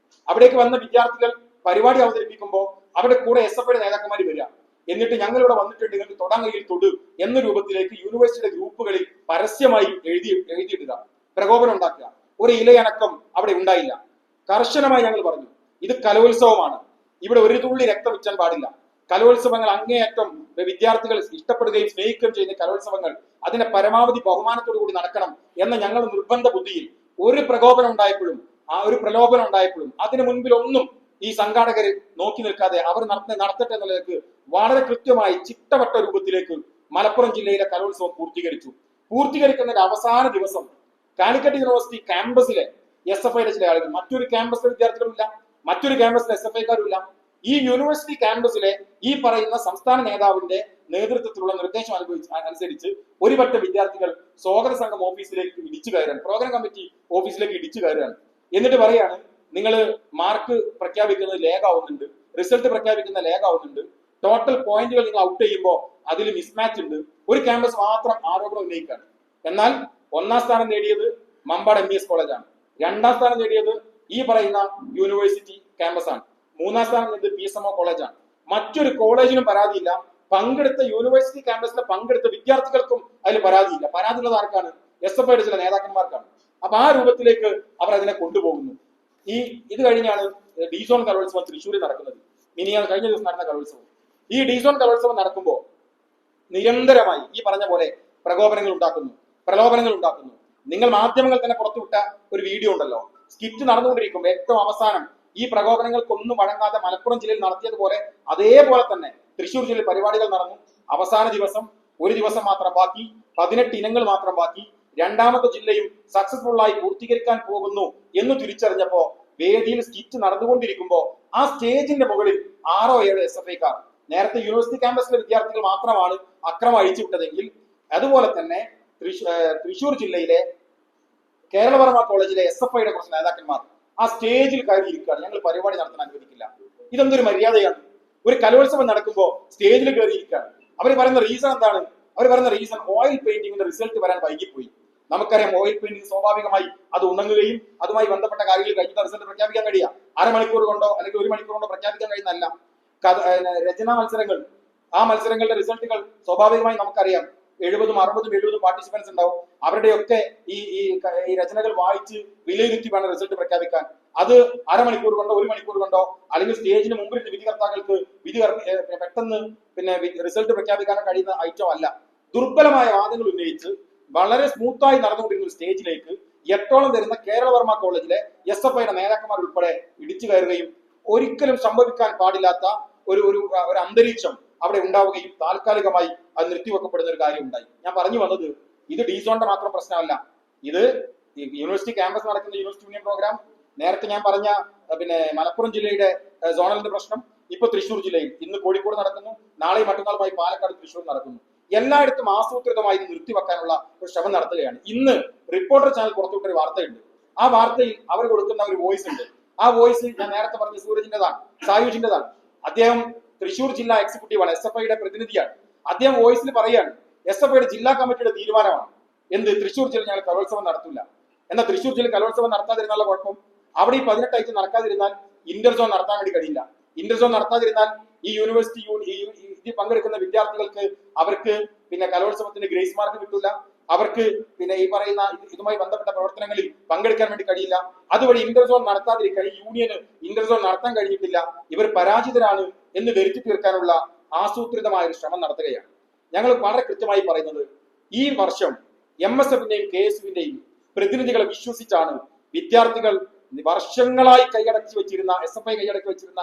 അവിടേക്ക് വന്ന വിദ്യാർത്ഥികൾ പരിപാടി അവതരിപ്പിക്കുമ്പോൾ അവിടെ കൂടെ SFIയുടെ നേതാക്കന്മാർ വരിക. എന്നിട്ട് ഞങ്ങൾ ഇവിടെ വന്നിട്ടുണ്ട്, നിങ്ങൾക്ക് തൊടാൻ കയ്യിൽ തൊടു എന്ന രൂപത്തിലേക്ക് യൂണിവേഴ്സിറ്റിയുടെ ഗ്രൂപ്പുകളിൽ പരസ്യമായി എഴുതിയിടുക, പ്രകോപനം ഉണ്ടാക്കുക. ഒരു ഇലയനക്കം അവിടെ ഉണ്ടായില്ല. കർശനമായി ഞങ്ങൾ പറഞ്ഞു, ഇത് കലോത്സവമാണ്, ഇവിടെ ഒരു തുള്ളി രക്തം വിറ്റാൻ പാടില്ല. കലോത്സവങ്ങൾ അങ്ങേയറ്റം വിദ്യാർത്ഥികൾ ഇഷ്ടപ്പെടുകയും സ്നേഹിക്കുകയും ചെയ്യുന്ന കലോത്സവങ്ങൾ അതിന്റെ പരമാവധി ബഹുമാനത്തോടു കൂടി നടക്കണം എന്ന ഞങ്ങളുടെ നിർബന്ധ ബുദ്ധിയിൽ ഒരു പ്രലോഭനം ഉണ്ടായപ്പോഴും അതിന് മുൻപിൽ ഒന്നും ഈ സംഘാടകർ നോക്കി നിൽക്കാതെ അവർ നടത്തട്ടെ എന്നുള്ളതിലേക്ക് വളരെ കൃത്യമായി ചിട്ടവട്ട രൂപത്തിലേക്ക് മലപ്പുറം ജില്ലയിലെ കലോത്സവം പൂർത്തീകരിക്കുന്നതിന്റെ അവസാന ദിവസം കാലിക്കറ്റ് യൂണിവേഴ്സിറ്റി ക്യാമ്പസിലെ SFIയുടെ ചില ആളുകൾ, മറ്റൊരു ക്യാമ്പസിലെ വിദ്യാർത്ഥികളുമില്ല, മറ്റൊരു ക്യാമ്പസിലെ SFIക്കാരുമില്ല. ഈ യൂണിവേഴ്സിറ്റി ക്യാമ്പസിലെ ഈ പറയുന്ന സംസ്ഥാന നേതാവിന്റെ നേതൃത്വത്തിലുള്ള നിർദ്ദേശം അനുസരിച്ച് ഒരു പറ്റ വിദ്യാർത്ഥികൾ സ്വാഗത സംഘം ഓഫീസിലേക്ക് ഇടിച്ചു കയറാൻ, പ്രോഗ്രാം കമ്മിറ്റി ഓഫീസിലേക്ക് ഇടിച്ചു കയറാൻ. എന്നിട്ട് പറയാണ്, നിങ്ങൾ മാർക്ക് പ്രഖ്യാപിക്കുന്നത് ലേഗ് ആവുന്നുണ്ട്, റിസൾട്ട് പ്രഖ്യാപിക്കുന്ന ലേഗ് ആവുന്നുണ്ട്, ടോട്ടൽ പോയിന്റുകൾ നിങ്ങൾ ഔട്ട് ചെയ്യുമ്പോൾ അതിൽ മിസ്മാച്ച് ഉണ്ട്. ഒരു ക്യാമ്പസ് മാത്രം ആരോപണം ഉന്നയിക്കാണ്. എന്നാൽ ഒന്നാം സ്ഥാനം നേടിയത് മമ്പാട് MES കോളേജാണ്, രണ്ടാം സ്ഥാനം നേടിയത് ഈ പറയുന്ന യൂണിവേഴ്സിറ്റി ക്യാമ്പസ് ആണ്, മൂന്നാം സ്ഥാനം നേടിയത് PSMO കോളേജാണ്. മറ്റൊരു കോളേജിനും പരാതിയില്ല, പങ്കെടുത്ത യൂണിവേഴ്സിറ്റി ക്യാമ്പസിലെ പങ്കെടുത്ത വിദ്യാർത്ഥികൾക്കും അതിൽ പരാതിയില്ല. പരാതിയുള്ളത് ആർക്കാണ്? SFIയുടെ ചില നേതാക്കന്മാർക്കാണ്. അപ്പൊ ആ രൂപത്തിലേക്ക് അവർ അതിനെ കൊണ്ടുപോകുന്നു. ഇത് കഴിഞ്ഞാണ് ഡിസോൺ കലോത്സവം തൃശ്ശൂരിൽ നടക്കുന്നത്. കഴിഞ്ഞ ദിവസം നടന്ന കലോത്സവം. ഈ ഡിസോൺ കലോത്സവം നടക്കുമ്പോൾ നിരന്തരമായി ഈ പറഞ്ഞ പോലെ പ്രലോഭനങ്ങൾ ഉണ്ടാക്കുന്നു. നിങ്ങൾ മാധ്യമങ്ങൾ തന്നെ പുറത്തുവിട്ട ഒരു വീഡിയോ ഉണ്ടല്ലോ, സ്കിറ്റ് നടന്നുകൊണ്ടിരിക്കുമ്പോൾ ഏറ്റവും അവസാനം ഈ പ്രകോപനങ്ങൾക്കൊന്നും വഴങ്ങാതെ മലപ്പുറം ജില്ലയിൽ നടത്തിയതുപോലെ അതേപോലെ തന്നെ തൃശ്ശൂർ ജില്ലയിൽ പരിപാടികൾ നടന്നു. അവസാന ദിവസം ഒരു ദിവസം മാത്രം ബാക്കി, 18 ഇനങ്ങൾ മാത്രം ബാക്കി. രണ്ടാമത്തെ ജില്ലയും സക്സസ്ഫുൾ ആയി പൂർത്തീകരിക്കാൻ പോകുന്നു എന്ന് തിരിച്ചറിഞ്ഞപ്പോ വേദിയിൽ സ്കിറ്റ് നടന്നുകൊണ്ടിരിക്കുമ്പോ ആ സ്റ്റേജിന്റെ മുകളിൽ 6-7 SFIക്കാർ, നേരത്തെ യൂണിവേഴ്സിറ്റി ക്യാമ്പസിലെ വിദ്യാർത്ഥികൾ മാത്രമാണ് അക്രമം അഴിച്ചുവിട്ടതെങ്കിൽ അതുപോലെ തന്നെ തൃശ്ശൂർ ജില്ലയിലെ കേരളവർമ്മ കോളേജിലെ SFIയുടെ കുറച്ച് നേതാക്കന്മാർ ആ സ്റ്റേജിൽ കയറിയിരിക്കുകയാണ്. ഞങ്ങൾ പരിപാടി നടത്താൻ അനുവദിക്കില്ല. ഇതെന്തൊരു മര്യാദയാണ്? ഒരു കലോത്സവം നടക്കുമ്പോൾ സ്റ്റേജിൽ കയറിയിരിക്കുകയാണ്. അവർ പറയുന്ന റീസൺ എന്താണ്? അവർ പറയുന്ന റീസൺ ഓയിൽ പെയിന്റിങ്ങിന്റെ റിസൾട്ട് വരാൻ വൈകിപ്പോയി. നമുക്കറിയാം, ഓയിൽ പെയിന്റിംഗ് സ്വാഭാവികമായി അത് ഉണങ്ങുകയും അതുമായി ബന്ധപ്പെട്ട കാര്യങ്ങൾ കഴിഞ്ഞ റിസൾട്ട് പ്രഖ്യാപിക്കാൻ കഴിയുക അരമണിക്കൂർ കൊണ്ടോ അല്ലെങ്കിൽ 1 മണിക്കൂർ കൊണ്ടോ പ്രഖ്യാപിക്കാൻ കഴിയുന്നതല്ല. രചനാ മത്സരങ്ങൾ, ആ മത്സരങ്ങളുടെ റിസൾട്ടുകൾ സ്വാഭാവികമായി നമുക്കറിയാം 70, 60, 70 പാർട്ടിസിപ്പൻസ് ഉണ്ടാവും. അവരുടെയൊക്കെ ഈ രചനകൾ വായിച്ച് വിലയിരുത്തി വേണം റിസൾട്ട് പ്രഖ്യാപിക്കാൻ. അത് അരമണിക്കൂർ കൊണ്ടോ 1 മണിക്കൂർ കൊണ്ടോ അല്ലെങ്കിൽ സ്റ്റേജിന് മുമ്പിൽ വിധികർത്താക്കൾക്ക് പെട്ടെന്ന് റിസൾട്ട് പ്രഖ്യാപിക്കാൻ കഴിയുന്ന ഐറ്റം അല്ല. ദുർബലമായ വാദങ്ങൾ ഉന്നയിച്ച് വളരെ സ്മൂത്തായി നടന്നുകൊണ്ടിരുന്ന ഒരു സ്റ്റേജിലേക്ക് 8ഓളം വരുന്ന കേരളവർമ്മ കോളേജിലെ SFIയുടെ നേതാക്കന്മാർ ഉൾപ്പെടെ ഇടിച്ചു കയറുകയും ഒരിക്കലും സംഭവിക്കാൻ പാടില്ലാത്ത ഒരു അന്തരീക്ഷം അവിടെ ഉണ്ടാവുകയും താൽക്കാലികമായി അത് നിർത്തിവെക്കപ്പെടുന്ന ഒരു കാര്യം ഉണ്ടായി. ഞാൻ പറഞ്ഞു വന്നത്, ഇത് ഡിസോണിന്റെ മാത്രം പ്രശ്നമല്ല. ഇത് യൂണിവേഴ്സിറ്റി ക്യാമ്പസ് നടക്കുന്ന യൂണിവേഴ്സിറ്റി യൂണിയൻ പ്രോഗ്രാം, നേരത്തെ ഞാൻ പറഞ്ഞ മലപ്പുറം ജില്ലയുടെ സോണലിന്റെ പ്രശ്നം, ഇപ്പൊ തൃശ്ശൂർ ജില്ലയിൽ, ഇന്ന് കോഴിക്കോട് നടക്കുന്നു, നാളെയും മറ്റന്നാളുമായി പാലക്കാട്, തൃശ്ശൂർ നടക്കുന്നു. എല്ലായിടത്തും ആസൂത്രിതമായി നിർത്തിവെക്കാനുള്ള ഒരു ശ്രമം നടത്തുകയാണ്. ഇന്ന് റിപ്പോർട്ടർ ചാനൽ പുറത്തുവിട്ട ഒരു വാർത്തയുണ്ട്. ആ വാർത്തയിൽ അവർ കൊടുക്കുന്ന ഒരു വോയിസ് ഉണ്ട്. ആ വോയിസ് ഞാൻ നേരത്തെ പറഞ്ഞ സൂരജിന്റെതാണ്, സായുജിന്റെതാണ്. അദ്ദേഹം തൃശ്ശൂർ ജില്ലാ എക്സിക്യൂട്ടീവാണ്, SFIയുടെ പ്രതിനിധിയാണ്. അദ്ദേഹം വോയിസിൽ പറയാണ്, SFIയുടെ ജില്ലാ കമ്മിറ്റിയുടെ തീരുമാനമാണ് എന്ത്, തൃശ്ശൂർ ജില്ല ഞങ്ങൾ കലോത്സവം നടത്തില്ല. എന്നാൽ തൃശ്ശൂർ ജില്ല കലോത്സവം നടത്താതിരുന്നുള്ള കുഴപ്പം, അവിടെ ഈ 18 ഐറ്റം നടക്കാതിരുന്നാൽ ഇന്റർസോൺ നടത്താൻ വേണ്ടി കഴിയില്ല. ഇന്റർസോൺ നടത്താതിരുന്നാൽ ഈ യൂണിവേഴ്സിറ്റി ഇതിൽ പങ്കെടുക്കുന്ന വിദ്യാർത്ഥികൾക്ക് അവർക്ക് കലോത്സവത്തിന് ഗ്രേസ് മാർക്ക് കിട്ടില്ല, അവർക്ക് ഈ പറയുന്ന ഇതുമായി ബന്ധപ്പെട്ട പ്രവർത്തനങ്ങളിൽ പങ്കെടുക്കാൻ വേണ്ടി കഴിയില്ല. അതുവഴി ഇന്റർസോൺ നടത്താതിരിക്കാൻ, ഈ യൂണിയന് ഇന്റർസോൺ നടത്താൻ കഴിഞ്ഞിട്ടില്ല, ഇവർ പരാജിതരാണ് എന്ന് വരുത്തി തീർക്കാനുള്ള ആസൂത്രിതമായ ഒരു ശ്രമം നടത്തുകയാണ്. ഞങ്ങൾ വളരെ കൃത്യമായി പറയുന്നത്, ഈ വർഷം MSFന്റെയും KSUവിന്റെയും പ്രതിനിധികളെ വിശ്വസിച്ചാണ് വിദ്യാർത്ഥികൾ വർഷങ്ങളായി കൈയടക്കി വെച്ചിരുന്ന SFI കൈയടക്കി വെച്ചിരുന്ന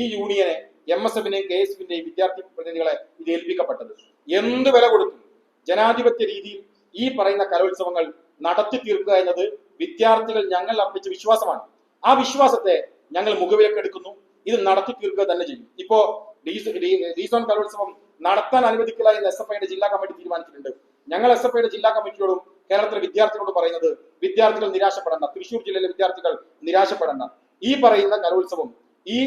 ഈ യൂണിയനെ, MSFന്റെയും KSUവിന്റെയും വിദ്യാർത്ഥി പ്രതിനിധികളെ ഇത് ഏൽപ്പിക്കപ്പെട്ടത്. എന്ത് വില കൊടുത്തു ജനാധിപത്യ രീതിയിൽ ഈ പറയുന്ന കലോത്സവങ്ങൾ നടത്തി തീർക്കുക എന്നത് വിദ്യാർത്ഥികൾ ഞങ്ങൾ അർപ്പിച്ച വിശ്വാസമാണ്. ആ വിശ്വാസത്തെ ഞങ്ങൾ മുഖവിലക്കെടുക്കുന്നു. ഇത് നടത്തി തീർക്കുക തന്നെ ചെയ്യും. ഇപ്പോ ഡിസോൺ കലോത്സവം നടത്താൻ അനുവദിക്കില്ല എന്ന് SFIയുടെ ജില്ലാ കമ്മിറ്റി തീരുമാനിച്ചിട്ടുണ്ട്. ഞങ്ങൾ SFIയുടെ ജില്ലാ കമ്മിറ്റിയോടും കേരളത്തിലെ വിദ്യാർത്ഥികളോട് പറയുന്നത്, വിദ്യാർത്ഥികൾ നിരാശപ്പെടേണ്ട, തൃശ്ശൂർ ജില്ലയിലെ വിദ്യാർത്ഥികൾ നിരാശപ്പെടേണ്ട. ഈ പറയുന്ന കലോത്സവം, ഈ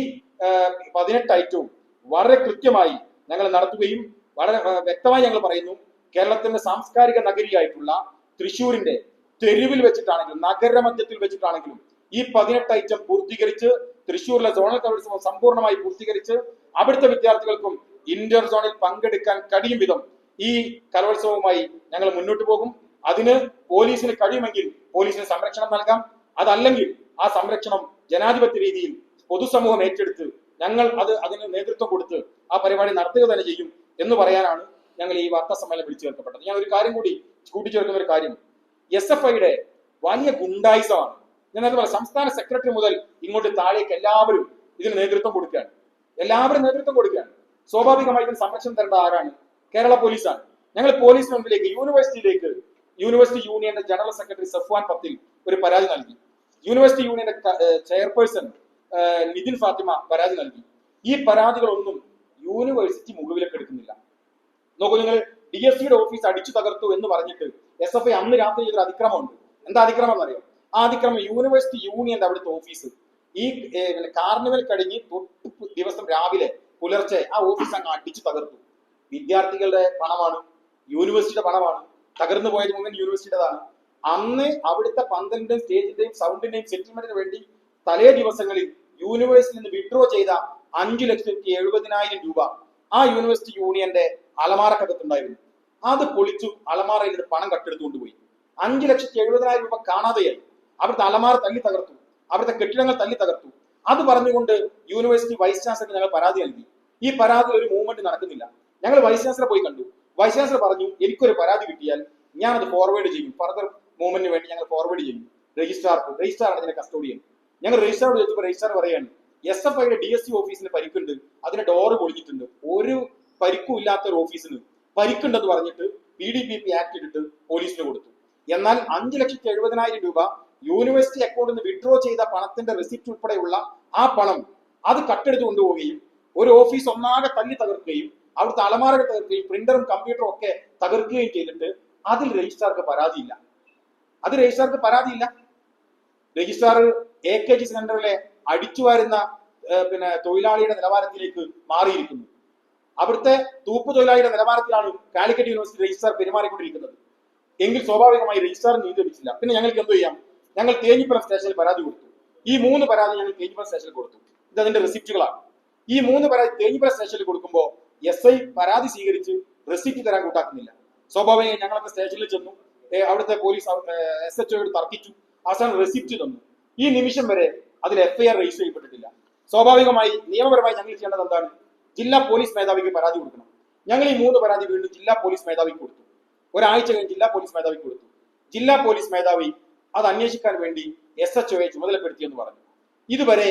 18 ഐറ്റവും വളരെ കൃത്യമായി ഞങ്ങൾ നടത്തുകയും വളരെ വ്യക്തമായി ഞങ്ങൾ പറയുന്നു, കേരളത്തിന്റെ സാംസ്കാരിക നഗരിയായിട്ടുള്ള തൃശ്ശൂരിന്റെ തെരുവിൽ വെച്ചിട്ടാണെങ്കിലും നഗരമധ്യത്തിൽ വെച്ചിട്ടാണെങ്കിലും ഈ 18 ഐറ്റം പൂർത്തീകരിച്ച് തൃശ്ശൂരിലെ സോണൽ കലോത്സവം സമ്പൂർണ്ണമായി പൂർത്തീകരിച്ച് അവിടുത്തെ വിദ്യാർത്ഥികൾക്കും ഇന്റർ സോണിൽ പങ്കെടുക്കാൻ കഴിയും വിധം ഈ കലോത്സവവുമായി ഞങ്ങൾ മുന്നോട്ട് പോകും. അതിന് പോലീസിന് കഴിയുമെങ്കിൽ പോലീസിന് സംരക്ഷണം നൽകാം. അതല്ലെങ്കിൽ ആ സംരക്ഷണം ജനാധിപത്യ രീതിയിൽ പൊതുസമൂഹം ഏറ്റെടുത്ത് ഞങ്ങൾ അതിന് നേതൃത്വം കൊടുത്ത് ആ പരിപാടി നടത്തുക തന്നെ ചെയ്യും എന്ന് പറയാനാണ് ഞങ്ങൾ ഈ വാർത്താ സമ്മേളനം വിളിച്ചു ചേർക്കപ്പെട്ടത്. ഞാൻ ഒരു കാര്യം കൂടി കൂട്ടിച്ചേർക്കുന്ന ഒരു കാര്യം, SFIയുടെ വലിയ ഗുണ്ടായിസമാണ്. ഞാൻ നേരത്തെ പറയാം, സംസ്ഥാന സെക്രട്ടറി മുതൽ ഇങ്ങോട്ട് താഴേക്ക് എല്ലാവരും ഇതിന് നേതൃത്വം കൊടുക്കുകയാണ്. സ്വാഭാവികമായി ഇതിന് സംരക്ഷണം തരേണ്ട ആരാണ്? കേരള പോലീസാണ്. ഞങ്ങൾ പോലീസ് മുമ്പിലേക്ക്, യൂണിവേഴ്സിറ്റി യൂണിയന്റെ ജനറൽ സെക്രട്ടറി സഫ്വാൻ പത്തിൽ ഒരു പരാതി നൽകി. യൂണിവേഴ്സിറ്റി യൂണിയന്റെ ചെയർപേഴ്സൺ നിതിൻ ഫാത്തിമ പരാതി നൽകി. ഈ പരാതികളൊന്നും യൂണിവേഴ്സിറ്റി മുഖവിലേക്ക് എടുക്കുന്നില്ല. നോക്കൂ നിങ്ങൾ, DSCയുടെ ഓഫീസ് അടിച്ചു തകർത്തു എന്ന് പറഞ്ഞിട്ട് SFI അന്ന് രാത്രി ചെയ്തൊരു അതിക്രമമുണ്ട്. എന്താ അതിക്രമം എന്നറിയാം? ആ അതിക്രമം യൂണിവേഴ്സിറ്റി യൂണിയന്റെ അവിടുത്തെ ഓഫീസ് ഈ കാർണിവൽ കഴിഞ്ഞ് തൊട്ട് ദിവസം രാവിലെ പുലർച്ചെ ആ ഓഫീസ് അങ്ങ് അടിച്ചു തകർത്തു. വിദ്യാർത്ഥികളുടെ പണമാണ്, യൂണിവേഴ്സിറ്റിയുടെ പണമാണ്. തകർന്നു പോയത് മുഴുവൻ യൂണിവേഴ്സിറ്റിയുടേതാണ്. അന്ന് അവിടുത്തെ പന്തലിന്റെയും സ്റ്റേജിന്റെയും സൗണ്ടിന്റെയും സെറ്റിൽമെന്റിന് വേണ്ടി തലേ ദിവസങ്ങളിൽ യൂണിവേഴ്സിറ്റിയിൽ നിന്ന് വിഡ്രോ ചെയ്ത 5,70,000 രൂപ ആ യൂണിവേഴ്സിറ്റി യൂണിയന്റെ അലമാറക്കകത്തുണ്ടായിരുന്നു. അത് പൊളിച്ചു അലമാറയിൽ നിന്ന് പണം കട്ടെടുത്തുകൊണ്ടുപോയി. 5,70,000 രൂപ കാണാതെയായി. അവിടുത്തെ അലമാറ തല്ലി തകർത്തു, അവിടുത്തെ കെട്ടിടങ്ങൾ തല്ലി തകർത്തു. അത് പറഞ്ഞുകൊണ്ട് യൂണിവേഴ്സിറ്റി വൈസ് ചാൻസലർക്ക് ഞങ്ങൾ പരാതി നൽകി. ഈ പരാതിയിൽ ഒരു മൂവ്മെന്റ് നടക്കുന്നില്ല. ഞങ്ങൾ വൈസ് ചാൻസലറെ പോയി കണ്ടു. വൈസ് ചാൻസലർ പറഞ്ഞു, എനിക്കൊരു പരാതി കിട്ടിയാൽ ഞാനത് ഫോർവേഡ് ചെയ്യും, ഫർദർ മൂവ്മെന്റിന് വേണ്ടി ഞങ്ങൾ ഫോർവേഡ് ചെയ്യും രജിസ്ട്രാറാണ് ഇതിന്റെ കസ്റ്റോഡിയൻ. ഞങ്ങൾ രജിസ്ട്രാറോട് ചോദിച്ചപ്പോൾ രജിസ്ട്രാർ പറയാണ്, SFIയുടെ DSC ഓഫീസിന് പരിക്കുണ്ട്, അതിന്റെ ഡോറ് പൊളിഞ്ഞിട്ടുണ്ട്, ഒരു പരിക്കും ഇല്ലാത്ത ഒരു ഓഫീസിന് പരിക്കുണ്ടെന്ന് പറഞ്ഞിട്ട് PDPP ആക്ട് ഇട്ടിട്ട് പോലീസിന് കൊടുത്തു. എന്നാൽ 5,70,000 രൂപ യൂണിവേഴ്സിറ്റി അക്കൗണ്ടിൽ നിന്ന് വിഡ്രോ ചെയ്ത പണത്തിന്റെ റെസിപ്റ്റ് ഉൾപ്പെടെയുള്ള ആ പണം അത് കട്ടെടുത്ത് കൊണ്ടുപോവുകയും ഒരു ഓഫീസ് ഒന്നാകെ തല്ലി തകർക്കുകയും അവിടുത്തെ അലമാരകൾ തകർക്കുകയും പ്രിന്ററും കമ്പ്യൂട്ടറും ഒക്കെ തകർക്കുകയും ചെയ്തിട്ട് അതിൽ രജിസ്ട്രാർക്ക് പരാതിയില്ല. രജിസ്ട്രാർ AKG സെന്ററിലെ അടിച്ചുവാരുന്ന തൊഴിലാളിയുടെ നിലവാരത്തിലേക്ക് മാറിയിരിക്കുന്നു. അവിടുത്തെ തൂപ്പ് തൊഴിലാളിയുടെ നിലവാരത്തിലാണ് കാലിക്കറ്റ് യൂണിവേഴ്സിറ്റി രജിസ്ട്രാർ പെരുമാറിക്കൊണ്ടിരിക്കുന്നത്. എങ്കിൽ സ്വാഭാവികമായി രജിസ്ട്രാർ നീതി ലഭിച്ചില്ല. പിന്നെ ഞങ്ങൾക്ക് എന്ത് ചെയ്യാം? ഞങ്ങൾ തേഞ്ഞിപ്പലം സ്റ്റേഷനിൽ പരാതി കൊടുത്തു. ഈ 3 പരാതി ഞങ്ങൾ തേഞ്ഞിപ്പലം സ്റ്റേഷനിൽ കൊടുത്തു. ഇത് അതിന്റെ റെസിപ്റ്റുകളാണ്. ഈ 3 പരാതി തേഞ്ഞിപ്പലം സ്റ്റേഷനിൽ കൊടുക്കുമ്പോൾ SI പരാതി സ്വീകരിച്ച് റെസിപ്റ്റ് തരാൻ കൂട്ടാക്കുന്നില്ല. സ്വാഭാവികമായി ഞങ്ങളൊക്കെ സ്റ്റേഷനിൽ ചെന്നു, അവിടുത്തെ പോലീസ് SHOയോട് തർക്കിച്ചു, അവസാനം റെസിപ്റ്റ് തന്നു. ഈ നിമിഷം വരെ അതിൽ FIR രജിസ്റ്റർ ചെയ്യപ്പെട്ടിട്ടില്ല. സ്വാഭാവികമായി നിയമപരമായി ഞങ്ങൾ ചെയ്യേണ്ടത് എന്താണ്? ജില്ലാ പോലീസ് മേധാവിക്ക് പരാതി കൊടുക്കണം. ഞങ്ങൾ ഈ 3 പരാതി വീണ്ടും ജില്ലാ പോലീസ് മേധാവിക്ക് കൊടുത്തു. ഒരാഴ്ച കഴിഞ്ഞ് ജില്ലാ പോലീസ് മേധാവിക്ക് കൊടുത്തു. ജില്ലാ പോലീസ് മേധാവി അത് അന്വേഷിക്കാൻ വേണ്ടി SHOയെ ചുമതലപ്പെടുത്തിയെന്ന് പറഞ്ഞു. ഇതുവരെ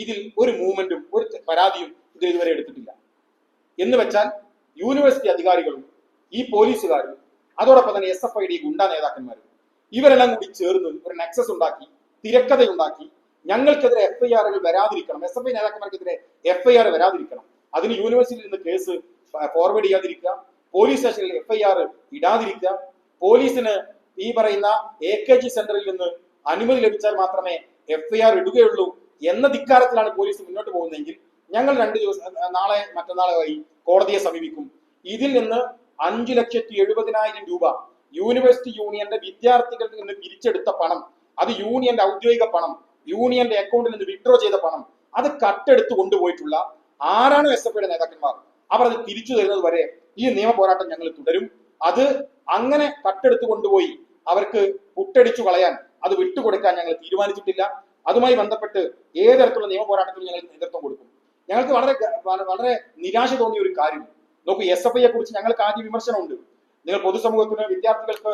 ഇതിൽ ഒരു മൂവ്മെന്റും ഒരു പരാതിയും ഇത് ഇതുവരെ എടുത്തിട്ടില്ല. എന്ന് വെച്ചാൽ യൂണിവേഴ്സിറ്റി അധികാരികളും ഈ പോലീസുകാരും അതോടൊപ്പം തന്നെ SFIയുടെ ഗുണ്ടാ നേതാക്കന്മാരും ഇവരെല്ലാം കൂടി ചേർന്ന് ഒരു നെക്സസ് ഉണ്ടാക്കി, തിരക്കഥയുണ്ടാക്കി, ഞങ്ങൾക്കെതിരെ FIRകൾ വരാതിരിക്കണം, SFI നേതാക്കന്മാർക്കെതിരെ FIR വരാതിരിക്കണം, അതിന് യൂണിവേഴ്സിറ്റിയിൽ നിന്ന് കേസ് ഫോർവേഡ് ചെയ്യാതിരിക്കുക, പോലീസ് സ്റ്റേഷനിൽ FIR ഇടാതിരിക്കുക, പോലീസിന് ഈ പറയുന്ന AKG സെന്ററിൽ നിന്ന് അനുമതി ലഭിച്ചാൽ മാത്രമേ FIR ഇടുകയുള്ളൂ എന്ന ധിക്കാരത്തിലാണ് പോലീസ് മുന്നോട്ട് പോകുന്നതെങ്കിൽ ഞങ്ങൾ 2 ദിവസം നാളെ മറ്റന്നാളായി കോടതിയെ സമീപിക്കും. ഇതിൽ നിന്ന് 5,70,000 രൂപ യൂണിവേഴ്സിറ്റി യൂണിയന്റെ വിദ്യാർത്ഥികളിൽ നിന്ന് പിരിച്ചെടുത്ത പണം, അത് യൂണിയന്റെ ഔദ്യോഗിക പണം, യൂണിയന്റെ അക്കൗണ്ടിൽ നിന്ന് വിഡ്രോ ചെയ്ത പണം, അത് കട്ടെടുത്ത് കൊണ്ടുപോയിട്ടുള്ള ആരാണ് SFIയുടെ നേതാക്കന്മാർ, അവർ അത് തിരിച്ചു തരുന്നത് വരെ ഈ നിയമ പോരാട്ടം ഞങ്ങൾ തുടരും. അത് അങ്ങനെ കട്ടെടുത്ത് കൊണ്ടുപോയി അവർക്ക് പുട്ടടിച്ചു കളയാൻ, അത് വിട്ടുകൊടുക്കാൻ ഞങ്ങൾ തീരുമാനിച്ചിട്ടില്ല. അതുമായി ബന്ധപ്പെട്ട് ഏത് തരത്തിലുള്ള നിയമ പോരാട്ടത്തിലും ഞങ്ങൾ നേതൃത്വം കൊടുക്കും. ഞങ്ങൾക്ക് വളരെ നിരാശ തോന്നിയ ഒരു കാര്യം, നോക്കൂ, SFIയെ കുറിച്ച് ഞങ്ങൾക്ക് ആദ്യ വിമർശനമുണ്ട്. നിങ്ങൾ പൊതുസമൂഹത്തിന്, വിദ്യാർത്ഥികൾക്ക്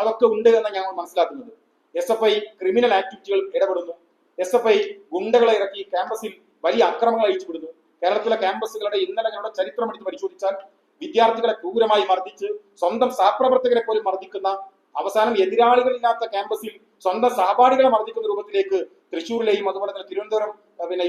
അതൊക്കെ ഉണ്ട് എന്ന് ഞങ്ങൾ മനസ്സിലാക്കുന്നത്. SFI ക്രിമിനൽ ആക്ടിവിറ്റികൾ ഇടപെടുന്നു. SFI ഗുണ്ടകളെ ഇറക്കി ക്യാമ്പസിൽ വലിയ അക്രമങ്ങൾ അഴിച്ചുവിടുന്നു. കേരളത്തിലെ ക്യാമ്പസുകളുടെ ഇന്നലകളുടെ ചരിത്രം എടുത്ത് പരിശോധിച്ചാൽ വിദ്യാർത്ഥികളെ ക്രൂരമായി മർദ്ദിച്ച് സ്വന്തം സഹപ്രവർത്തകരെ പോലും മർദ്ദിക്കുന്ന, അവസാനം എതിരാളികളില്ലാത്ത ക്യാമ്പസിൽ സ്വന്തം സഹപാഠികളെ മർദ്ദിക്കുന്ന രൂപത്തിലേക്ക് തൃശ്ശൂരിലെയും അതുപോലെ തന്നെ തിരുവനന്തപുരം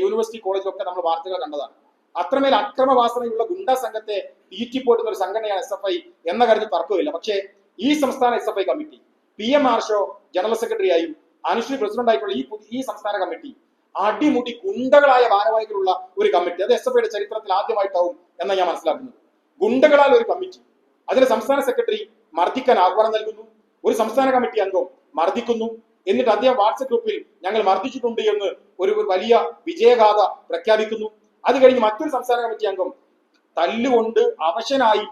യൂണിവേഴ്സിറ്റി കോളേജിലൊക്കെ നമ്മൾ വാർത്തകൾ കണ്ടതാണ്. അത്രമേൽ അക്രമവാസനയുള്ള ഗുണ്ടാ സംഘത്തെ തീറ്റിപ്പോട്ടുന്ന ഒരു സംഘടനയാണ് SFI എന്ന കാര്യത്തിൽ തർക്കമില്ല. പക്ഷേ ഈ സംസ്ഥാന SFI കമ്മിറ്റി, PM ആർഷോ ജനറൽ സെക്രട്ടറിയായും അനുശ്രീ പ്രസിഡന്റ് ആയിട്ടുള്ള ഈ സംസ്ഥാന കമ്മിറ്റി അടിമുടി ഗുണ്ടകളായ ഭാരവാഹികളുള്ള ഒരു കമ്മിറ്റി, അത് SFIയുടെ ചരിത്രത്തിൽ ആദ്യമായിട്ടാവും എന്നാണ് ഞാൻ മനസ്സിലാക്കുന്നത്. ഗുണ്ടകളാൽ ഒരു കമ്മിറ്റി, അതിലെ സംസ്ഥാന സെക്രട്ടറി മർദ്ദിക്കാൻ ആഹ്വാനം നൽകുന്നു, ഒരു സംസ്ഥാന കമ്മിറ്റി അംഗം മർദ്ദിക്കുന്നു, എന്നിട്ട് അദ്ദേഹം വാട്സപ്പ് ഗ്രൂപ്പിൽ ഞങ്ങൾ മർദ്ദിച്ചിട്ടുണ്ട് എന്ന് ഒരു വലിയ വിജയഗാഥ പ്രഖ്യാപിക്കുന്നു. അത് കഴിഞ്ഞ് മറ്റൊരു സംസ്ഥാന കമ്മിറ്റി അംഗം തല്ലുകൊണ്ട് അവശനായി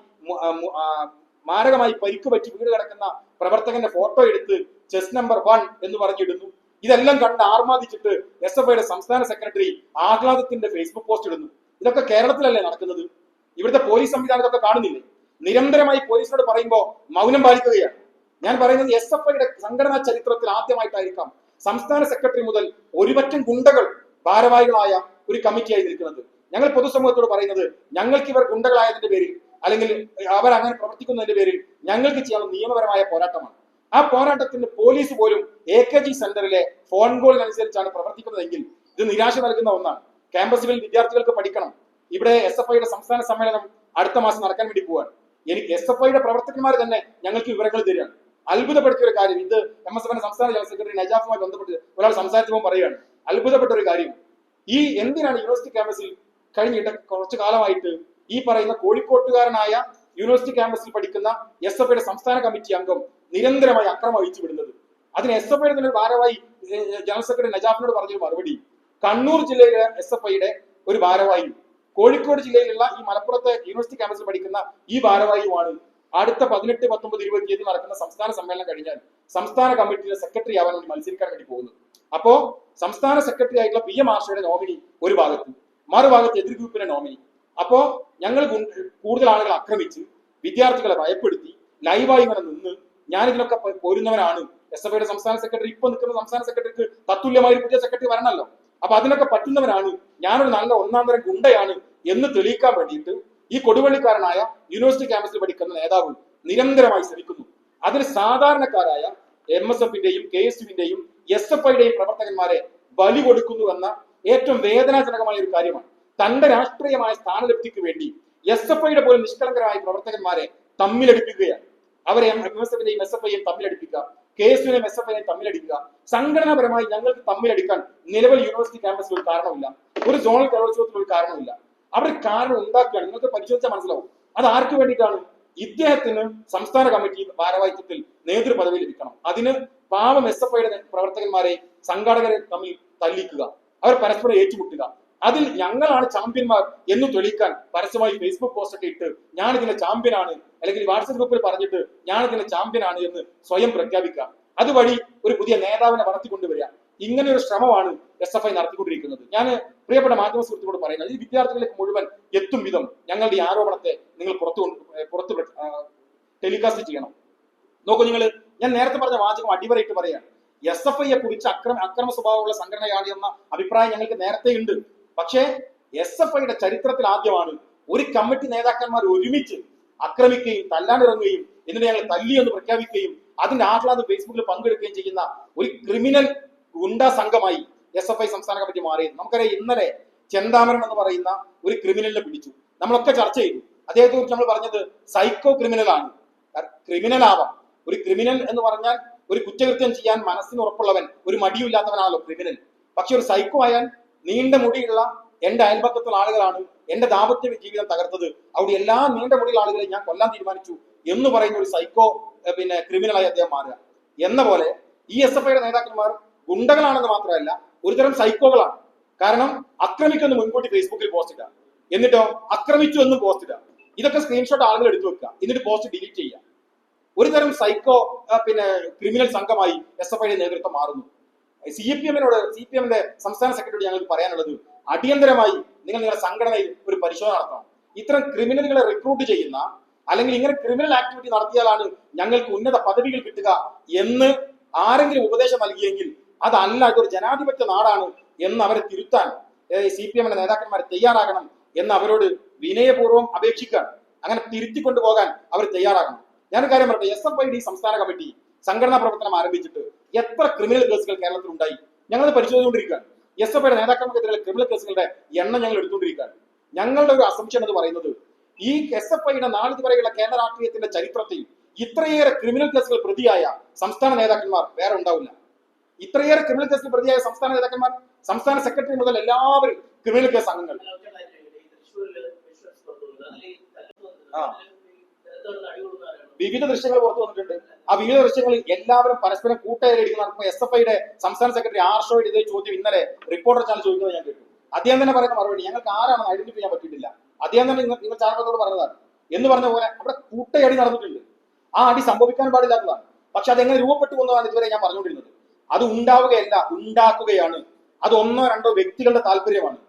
മാരകമായി പരിക്ക് പറ്റി വീട് കിടക്കുന്ന പ്രവർത്തകന്റെ ഫോട്ടോ എടുത്ത് ചെസ് നമ്പർ 1 എന്ന് പറഞ്ഞിടുന്നു. ഇതെല്ലാം കണ്ട് ആർമാദിച്ചിട്ട് SFIയുടെ സംസ്ഥാന സെക്രട്ടറി ആഹ്ലാദത്തിന്റെ ഫേസ്ബുക്ക് പോസ്റ്റ് ഇടുന്നു. ഇതൊക്കെ കേരളത്തിലല്ലേ നടക്കുന്നത്? ഇവിടുത്തെ പോലീസ് സംവിധാനം ഇതൊക്കെ കാണുന്നില്ലേ? നിരന്തരമായി പോലീസിനോട് പറയുമ്പോൾ മൗനം പാലിക്കുകയാണ്. ഞാൻ പറയുന്നത് SFIയുടെ സംഘടനാ ചരിത്രത്തിൽ ആദ്യമായിട്ടായിരിക്കാം സംസ്ഥാന സെക്രട്ടറി മുതൽ ഒരുപറ്റം ഗുണ്ടകൾ ഭാരവാഹികളായ ഒരു കമ്മിറ്റിയായി നിൽക്കുന്നത്. ഞങ്ങൾ പൊതുസമൂഹത്തോട് പറയുന്നത്, ഞങ്ങൾക്ക് ഇവർ ഗുണ്ടകളായതിന്റെ പേരിൽ അല്ലെങ്കിൽ അവർ അങ്ങനെ പ്രവർത്തിക്കുന്നതിന്റെ പേരിൽ ഞങ്ങൾക്ക് ചെയ്യാനുള്ള നിയമപരമായ പോരാട്ടമാണ്. ആ പോരാട്ടത്തിന് പോലീസ് പോലും AKG സെന്ററിലെ ഫോൺ കോളിനനുസരിച്ചാണ് പ്രവർത്തിക്കുന്നതെങ്കിൽ ഇത് നിരാശ നൽകുന്ന ഒന്നാണ്. ക്യാമ്പസുകളിൽ വിദ്യാർത്ഥികൾക്ക് പഠിക്കണം. ഇവിടെ SFIയുടെ സംസ്ഥാന സമ്മേളനം അടുത്ത മാസം നടക്കാൻ വേണ്ടി പോവാണ്. എനിക്ക് SFIയുടെ പ്രവർത്തകന്മാർ തന്നെ ഞങ്ങൾക്ക് വിവരങ്ങൾ തരികയാണ്. അത്ഭുതപ്പെടുത്തിയ ഒരു കാര്യം, ഇത് MSFന്റെ സംസ്ഥാന ജനറൽ സെക്രട്ടറി നജാഫുമായി ബന്ധപ്പെട്ട് ഒരാൾ സംസാരിച്ചപ്പോൾ പറയുകയാണ്, അത്ഭുതപ്പെട്ട ഒരു കാര്യം, ഈ എന്തിനാണ് യൂണിവേഴ്സിറ്റി ക്യാമ്പസിൽ കഴിഞ്ഞിട്ട് കുറച്ചു കാലമായിട്ട് ഈ പറയുന്ന കോഴിക്കോട്ടുകാരനായ യൂണിവേഴ്സിറ്റി ക്യാമ്പസിൽ പഠിക്കുന്ന SFIയുടെ സംസ്ഥാന കമ്മിറ്റി അംഗം നിരന്തരമായി അക്രമം അഴിച്ചു വിടുന്നത്? അതിന് SFIയുടെ തന്നെ ഭാരവാഹി ജനറൽ സെക്രട്ടറി നജാഫിനോട് പറഞ്ഞൊരു മറുപടി, കണ്ണൂർ ജില്ലയിലെ SFIയുടെ ഒരു ഭാരവാഹി കോഴിക്കോട് ജില്ലയിലുള്ള ഈ മലപ്പുറത്തെ യൂണിവേഴ്സിറ്റി ക്യാമ്പസിൽ പഠിക്കുന്ന ഈ ഭാരവാഹിയുമാണ് അടുത്ത 18, 19, 20 നടക്കുന്ന സംസ്ഥാന സമ്മേളനം കഴിഞ്ഞാൽ സംസ്ഥാന കമ്മിറ്റിയുടെ സെക്രട്ടറി ആവാൻ വേണ്ടി മത്സരിക്കാൻ വേണ്ടി പോകുന്നത്. അപ്പോ സംസ്ഥാന സെക്രട്ടറി ആയിട്ടുള്ള PM ആർഷയുടെ നോമിനി ഒരു ഭാഗത്ത്, മറുഭാഗത്ത് എതിർ ഗ്രൂപ്പിന്റെ നോമിനി. അപ്പോ ഞങ്ങൾ കൂടുതൽ ആളുകൾ ആക്രമിച്ച് വിദ്യാർത്ഥികളെ ഭയപ്പെടുത്തി ലൈവായി ഇങ്ങനെ നിന്ന് ഞാനിതിനൊക്കെ പോരുന്നവനാണ്. SFIയുടെ സംസ്ഥാന സെക്രട്ടറി, ഇപ്പൊ നിൽക്കുന്ന സംസ്ഥാന സെക്രട്ടറിക്ക് തത്തുല്യമായ ഒരു പുതിയ സെക്രട്ടറി വരണമല്ലോ, അപ്പൊ അതിനൊക്കെ പറ്റുന്നവനാണ്, ഞാനൊരു നല്ല ഒന്നാം തരം ഗുണ്ടയാണ് എന്ന് തെളിയിക്കാൻ വേണ്ടിയിട്ട് ഈ കൊടുവള്ളിക്കാരനായ യൂണിവേഴ്സിറ്റി ക്യാമ്പസിൽ പഠിക്കുന്ന നേതാവ് നിരന്തരമായി ശ്രമിക്കുന്നു. അതിന് സാധാരണക്കാരായ MSFന്റെയും KSUവിന്റെയും SFIയുടെയും പ്രവർത്തകന്മാരെ ബലി കൊടുക്കുന്നു എന്ന ഏറ്റവും വേദനാജനകമായ ഒരു കാര്യമാണ്. തന്റെ രാഷ്ട്രീയമായ സ്ഥാനലബ്ധിക്ക് വേണ്ടി SFIയുടെ പോലും നിഷ്കളങ്കരായ പ്രവർത്തകന്മാരെ തമ്മിലടിപ്പിക്കുകയാണ്. അവരെ MSFന്റെയും SFIയും തമ്മിലടിപ്പിക്കുക, KSUവിനെയും SFIയെയും തമ്മിലടിക്കുക. സംഘടനാപരമായി ഞങ്ങൾക്ക് തമ്മിലടിക്കാൻ നിലവിൽ യൂണിവേഴ്സിറ്റി ക്യാമ്പസിൽ ഒരു കാരണമില്ല, ഒരു സോണൽ കലോത്സവത്തിൽ ഒരു കാരണമില്ല. അവർ കാരണം ഉണ്ടാക്കുകയാണ്. നിങ്ങൾക്ക് പരിശോധിച്ചാൽ മനസ്സിലാവും അത് ആർക്ക് വേണ്ടിയിട്ടാണ്. ഇദ്ദേഹത്തിന് സംസ്ഥാന കമ്മിറ്റി ഭാരവാഹിത്വത്തിൽ നേതൃപദവി ലഭിക്കണം. അതിന് പാവം SFIയുടെ പ്രവർത്തകന്മാരെ സംഘാടകരെ തമ്മിൽ തല്ലിക്കുക, അവർ പരസ്പരം ഏറ്റുമുട്ടുക, അതിൽ ഞങ്ങളാണ് ചാമ്പ്യന്മാർ എന്ന് തെളിയിക്കാൻ പരസ്യമായി ഫേസ്ബുക്ക് പോസ്റ്റ് ഒക്കെ ഇട്ട് ഞാൻ ഇതിന്റെ ചാമ്പ്യനാണ്, അല്ലെങ്കിൽ വാട്സ്ആപ്പ് ഗ്രൂപ്പിൽ പറഞ്ഞിട്ട് ഞാൻ ഇതിന്റെ ചാമ്പ്യനാണ് എന്ന് സ്വയം പ്രഖ്യാപിക്കുക, അതുവഴി ഒരു പുതിയ നേതാവിനെ വളർത്തിക്കൊണ്ടുവരിക. ഇങ്ങനെ ഒരു ശ്രമമാണ് SFI നടത്തിക്കൊണ്ടിരിക്കുന്നത്. ഞാൻ പ്രിയപ്പെട്ട മാധ്യമ സുഹൃത്തുക്കളോട് പറയുന്നത്, ഈ വിദ്യാർത്ഥികളിലേക്ക് മുഴുവൻ എത്തും വിധം ഞങ്ങളുടെ ഈ ആരോപണത്തെ നിങ്ങൾ പുറത്ത് ടെലികാസ്റ്റ് ചെയ്യണം. നോക്കൂ, ഞാൻ നേരത്തെ പറഞ്ഞ വാചകം അടിവരയിട്ട് പറയാണ്, SFIയെ കുറിച്ച് അക്രമ സ്വഭാവമുള്ള സംഘടനയാണ് എന്ന അഭിപ്രായം ഞങ്ങൾക്ക് നേരത്തെ ഉണ്ട്. പക്ഷേ SFIയുടെ ചരിത്രത്തിൽ ആദ്യമാണ് ഒരു കമ്മിറ്റി നേതാക്കന്മാർ ഒരുമിച്ച് ആക്രമിക്കുകയും തല്ലാനിറങ്ങുകയും എന്നിട്ട് ഞങ്ങൾ തല്ലിയെന്ന് പ്രഖ്യാപിക്കുകയും അതിന്റെ ആഹ്ലാദം ഫേസ്ബുക്കിൽ പങ്കെടുക്കുകയും ചെയ്യുന്ന ഒരു ക്രിമിനൽ ഗുണ്ടാ സംഘമായി SFI സംസ്ഥാന കമ്മിറ്റി മാറിയത്. നമുക്കറിയാം, ഇന്നലെ ചെന്താമരൻ എന്ന് പറയുന്ന ഒരു ക്രിമിനലിനെ പിടിച്ചു. നമ്മളൊക്കെ ചർച്ച ചെയ്തു. അദ്ദേഹത്തെ കുറിച്ച് നമ്മൾ പറഞ്ഞത് സൈക്കോ ക്രിമിനൽ ആണ്. ക്രിമിനൽ ആവാം, ഒരു ക്രിമിനൽ എന്ന് പറഞ്ഞാൽ ഒരു കുറ്റകൃത്യം ചെയ്യാൻ മനസ്സിന് ഉറപ്പുള്ളവൻ, ഒരു മടിയില്ലാത്തവനാണല്ലോ ക്രിമിനൽ. പക്ഷെ ഒരു സൈക്കോ ആയാൽ നീണ്ട മുടിയുള്ള എന്റെ അയൽപക്കത്തുള്ള ആളുകളാണ് എന്റെ ദാമ്പത്യ ജീവിതം തകർത്തത്, അവിടെ എല്ലാ നീണ്ട മുടിയുള്ള ആളുകളെ ഞാൻ കൊല്ലാൻ തീരുമാനിച്ചു എന്ന് പറയുന്ന ഒരു സൈക്കോ ക്രിമിനലായി അദ്ദേഹം മാറുക. എന്ന പോലെ ഈ SFIയുടെ നേതാക്കന്മാർ ഗുണ്ടകളാണെന്ന് മാത്രമല്ല ഒരുതരം സൈക്കോകളാണ്. കാരണം ആക്രമിക്കുമെന്ന് മുൻകൂട്ടി ഫേസ്ബുക്കിൽ പോസ്റ്റ് ഇടുക, എന്നിട്ടോ ആക്രമിച്ചു എന്നും പോസ്റ്റ് ഇടുക, ഇതൊക്കെ സ്ക്രീൻഷോട്ട് ആളുകൾ എടുത്തു വെക്കുക, എന്നിട്ട് പോസ്റ്റ് ഡിലീറ്റ് ചെയ്യുക. ഒരു തരം സൈക്കോ ക്രിമിനൽ സംഘമായി SFIയുടെ നേതൃത്വം മാറുന്നു. CPMന്റെ സംസ്ഥാന സെക്രട്ടറി ഞങ്ങൾക്ക് പറയാനുള്ളത്, അടിയന്തരമായി നിങ്ങളുടെ സംഘടനയിൽ ഒരു പരിശോധന നടത്തണം. ഇത്തരം ക്രിമിനലുകളെ റിക്രൂട്ട് ചെയ്യുന്ന, അല്ലെങ്കിൽ ഇങ്ങനെ ക്രിമിനൽ ആക്ടിവിറ്റി നടത്തിയാലാണ് ഞങ്ങൾക്ക് ഉന്നത പദവികൾ കിട്ടുക എന്ന് ആരെങ്കിലും ഉപദേശം നൽകിയെങ്കിൽ അതല്ല, ഇതൊരു ജനാധിപത്യ നാടാണ് എന്ന് അവരെ തിരുത്താൻ CPMന്റെ നേതാക്കന്മാർ തയ്യാറാകണം എന്ന് അവരോട് വിനയപൂർവ്വം അപേക്ഷിക്കാൻ. അങ്ങനെ തിരുത്തിക്കൊണ്ടുപോകാൻ അവർ തയ്യാറാകണം. ഞാനൊരു കാര്യം പറയട്ടെ, SFIയുടെ സംസ്ഥാന കമ്മിറ്റി സംഘടനാ പ്രവർത്തനം ആരംഭിച്ചിട്ട് എത്ര ക്രിമിനൽ കേസുകൾ കേരളത്തിൽ ഉണ്ടായി ഞങ്ങൾ പരിശോധിച്ചുകൊണ്ടിരിക്കുകയാണ്. SFIയുടെ നേതാക്കന്മാർക്കെതിരെ ക്രിമിനൽ കേസുകളുടെ എണ്ണം ഞങ്ങൾ എടുത്തുകൊണ്ടിരിക്കുകയാണ്. ഞങ്ങളുടെ ഒരു അസംപ്ഷൻ എന്ന് പറയുന്നത്, ഈ SFIയുടെ നാളിതുവരെയുള്ള കേരള രാഷ്ട്രീയത്തിന്റെ ചരിത്രത്തിൽ ഇത്രയേറെ ക്രിമിനൽ കേസുകൾ പ്രതിയായ സംസ്ഥാന നേതാക്കന്മാർ വേറെ ഉണ്ടാവില്ല. ഇത്രയേറെ ക്രിമിനൽ കേസിൽ പ്രതിയായ സംസ്ഥാന നേതാക്കന്മാർ, സംസ്ഥാന സെക്രട്ടറി മുതൽ എല്ലാവരും ക്രിമിനൽ കേസ് അംഗങ്ങൾ. വിവിധ ദൃശ്യങ്ങൾ പുറത്തു വന്നിട്ടുണ്ട്. ആ വിവിധ ദൃശ്യങ്ങളിൽ എല്ലാവരും പരസ്പരം കൂട്ടയടിക്കുന്ന SFIയുടെ സംസ്ഥാന സെക്രട്ടറി ആർഷോയുടെ ഇതേ ചോദ്യം ഇന്നലെ റിപ്പോർട്ടർ ചാനൽ ചോദിക്കുന്നത് ഞാൻ കേട്ടു. അദ്ദേഹം തന്നെ പറയുന്ന മറുപടി, ഞങ്ങൾക്ക് ആരാണെന്ന് ഐഡന്റിഫൈ ചെയ്യാൻ പറ്റിയിട്ടില്ല. അദ്ദേഹം തന്നെ നിങ്ങൾ ചാനലത്തോട് പറഞ്ഞതാണ് എന്ന് പറഞ്ഞ പോലെ അവിടെ കൂട്ടയടി നടന്നിട്ടുണ്ട്. ആ അടി സംഭവിക്കാൻ പാടില്ലാത്തതാണ്. പക്ഷെ അതെങ്ങനെ രൂപപ്പെട്ടു എന്നതാണ് ഇതുവരെ ഞാൻ പറഞ്ഞുകൊണ്ടിരുന്നത്. അത് ഉണ്ടാവുകയല്ല, ഉണ്ടാക്കുകയാണ്. അത് ഒന്നോ രണ്ടോ വ്യക്തികളുടെ താല്പര്യമാണ്.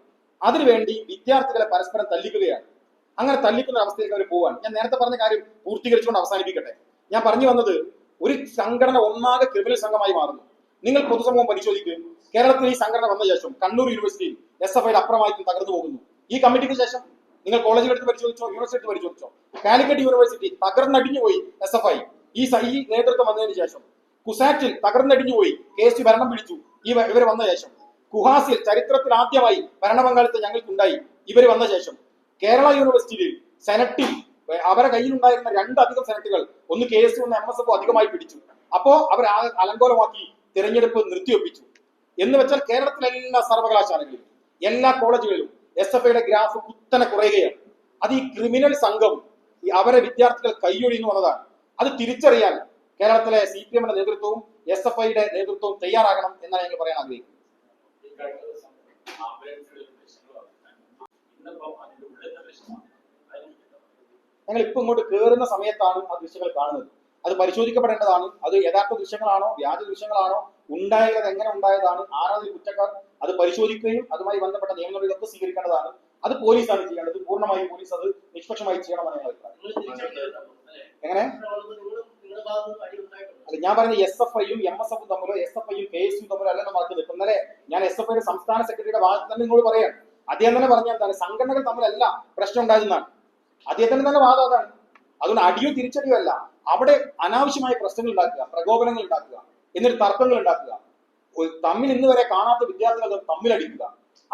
അതിനുവേണ്ടി വിദ്യാർത്ഥികളെ പരസ്പരം തല്ലിക്കുകയാണ്. അങ്ങനെ തല്ലിക്കുന്ന അവസ്ഥയിലേക്ക് അവർ പോവാൻ. ഞാൻ നേരത്തെ പറഞ്ഞ കാര്യം പൂർത്തീകരിച്ചുകൊണ്ട് അവസാനിപ്പിക്കട്ടെ. ഞാൻ പറഞ്ഞു വന്നത്, ഒരു സംഘടന ഒന്നാകെ ക്രിമിനൽ സംഘമായി മാറുന്നു. നിങ്ങൾ പൊതുസമൂഹം പരിശോധിക്കുക. കേരളത്തിൽ ഈ സംഘടന വന്ന ശേഷം കണ്ണൂർ യൂണിവേഴ്സിറ്റിയിൽ SFIയുടെ അപ്രമാദിത്വം തകർന്നു പോകുന്നു. ഈ കമ്മിറ്റിക്ക് ശേഷം നിങ്ങൾ കോളേജുകൾ എടുത്ത് പരിശോധിച്ചോ, യൂണിവേഴ്സിറ്റി പരിശോധിച്ചോ, കാലിക്കറ്റ് യൂണിവേഴ്സിറ്റി തകർന്നടിഞ്ഞു പോയി SFI. ഈ നേതൃത്വം വന്നതിന് ശേഷം കുസാറ്റിൽ തകർന്നടിഞ്ഞു പോയി KSU ഭരണം പിടിച്ചു ഇവർ വന്ന ശേഷം. കുഹാസിൽ ചരിത്രത്തിൽ ആദ്യമായി ഭരണപങ്കാളിത്തം ഞങ്ങൾക്കുണ്ടായി ഇവർ വന്ന ശേഷം. കേരള യൂണിവേഴ്സിറ്റിയിൽ സെനറ്റിൽ അവരെ കയ്യിലുണ്ടായിരുന്ന 2 അധികം സെനറ്റുകൾ, ഒന്ന് KSU ഒന്ന് MSF അധികമായി പിടിച്ചു. അപ്പോ അവർ അലങ്കോലമാക്കി തിരഞ്ഞെടുപ്പ് നിർത്തിവെപ്പിച്ചു. എന്ന് വെച്ചാൽ കേരളത്തിലെ എല്ലാ സർവകലാശാലകളിലും എല്ലാ കോളേജുകളിലും SFIയുടെ ഗ്രാഫ് കുത്തനെ കുറയുകയാണ്. അത് ഈ ക്രിമിനൽ സംഘം അവരെ വിദ്യാർത്ഥികൾ കൈയൊഴിയുന്നു എന്നതാണ്. അത് തിരിച്ചറിയാൻ കേരളത്തിലെ CPMന്റെ നേതൃത്വവും SFIയുടെ നേതൃത്വവും തയ്യാറാകണം എന്നാണ് ഞങ്ങൾ പറയാൻ ആഗ്രഹിക്കുന്നത്. ഞങ്ങൾ ഇപ്പൊ ഇങ്ങോട്ട് കയറുന്ന സമയത്താണ് ആ ദൃശ്യങ്ങൾ കാണുന്നത്. അത് പരിശോധിക്കപ്പെടേണ്ടതാണ്. അത് യഥാർത്ഥ ദൃശ്യങ്ങളാണോ വ്യാജ ദൃശ്യങ്ങളാണോ, ഉണ്ടായത് എങ്ങനെ ഉണ്ടായതാണ്, ആരാണ് കുറ്റക്കാർ, അത് പരിശോധിക്കുകയും അതുമായി ബന്ധപ്പെട്ട നിയമ നടപടികളൊക്കെ സ്വീകരിക്കേണ്ടതാണ്. അത് പോലീസാണ് ചെയ്യേണ്ടത്. പൂർണ്ണമായും പോലീസ് അത് നിഷ്പക്ഷമായി ചെയ്യണമെന്നാണ് ഞങ്ങൾ അഭിപ്രായം. എങ്ങനെ അല്ല, ഞാൻ പറയുന്നത് SFIയും MSFും തമ്മിലോ SFIയും KSU തമ്മിലോ അല്ലെന്ന് പറഞ്ഞത്. ഇപ്പൊ ഇന്നലെ ഞാൻ SFIയുടെ സംസ്ഥാന സെക്രട്ടറിയുടെ ഭാഗത്ത് തന്നെ നിങ്ങളോട് പറയാം. അദ്ദേഹം തന്നെ പറഞ്ഞ എന്താണ്, സംഘടനകൾ തമ്മിലല്ല പ്രശ്നം ഉണ്ടായതെന്നാണ്. അദ്ദേഹത്തിന്റെ തന്നെ വാദം അതാണ്. അതുകൊണ്ട് അടിയോ തിരിച്ചടിയോ അല്ല, അവിടെ അനാവശ്യമായ പ്രശ്നങ്ങൾ ഉണ്ടാക്കുക, പ്രകോപനങ്ങൾ ഉണ്ടാക്കുക, എന്നിട്ട് തർക്കങ്ങൾ ഉണ്ടാക്കുക, തമ്മിൽ ഇന്ന് വരെ കാണാത്ത വിദ്യാർത്ഥികൾ തമ്മിലടിക്കുക.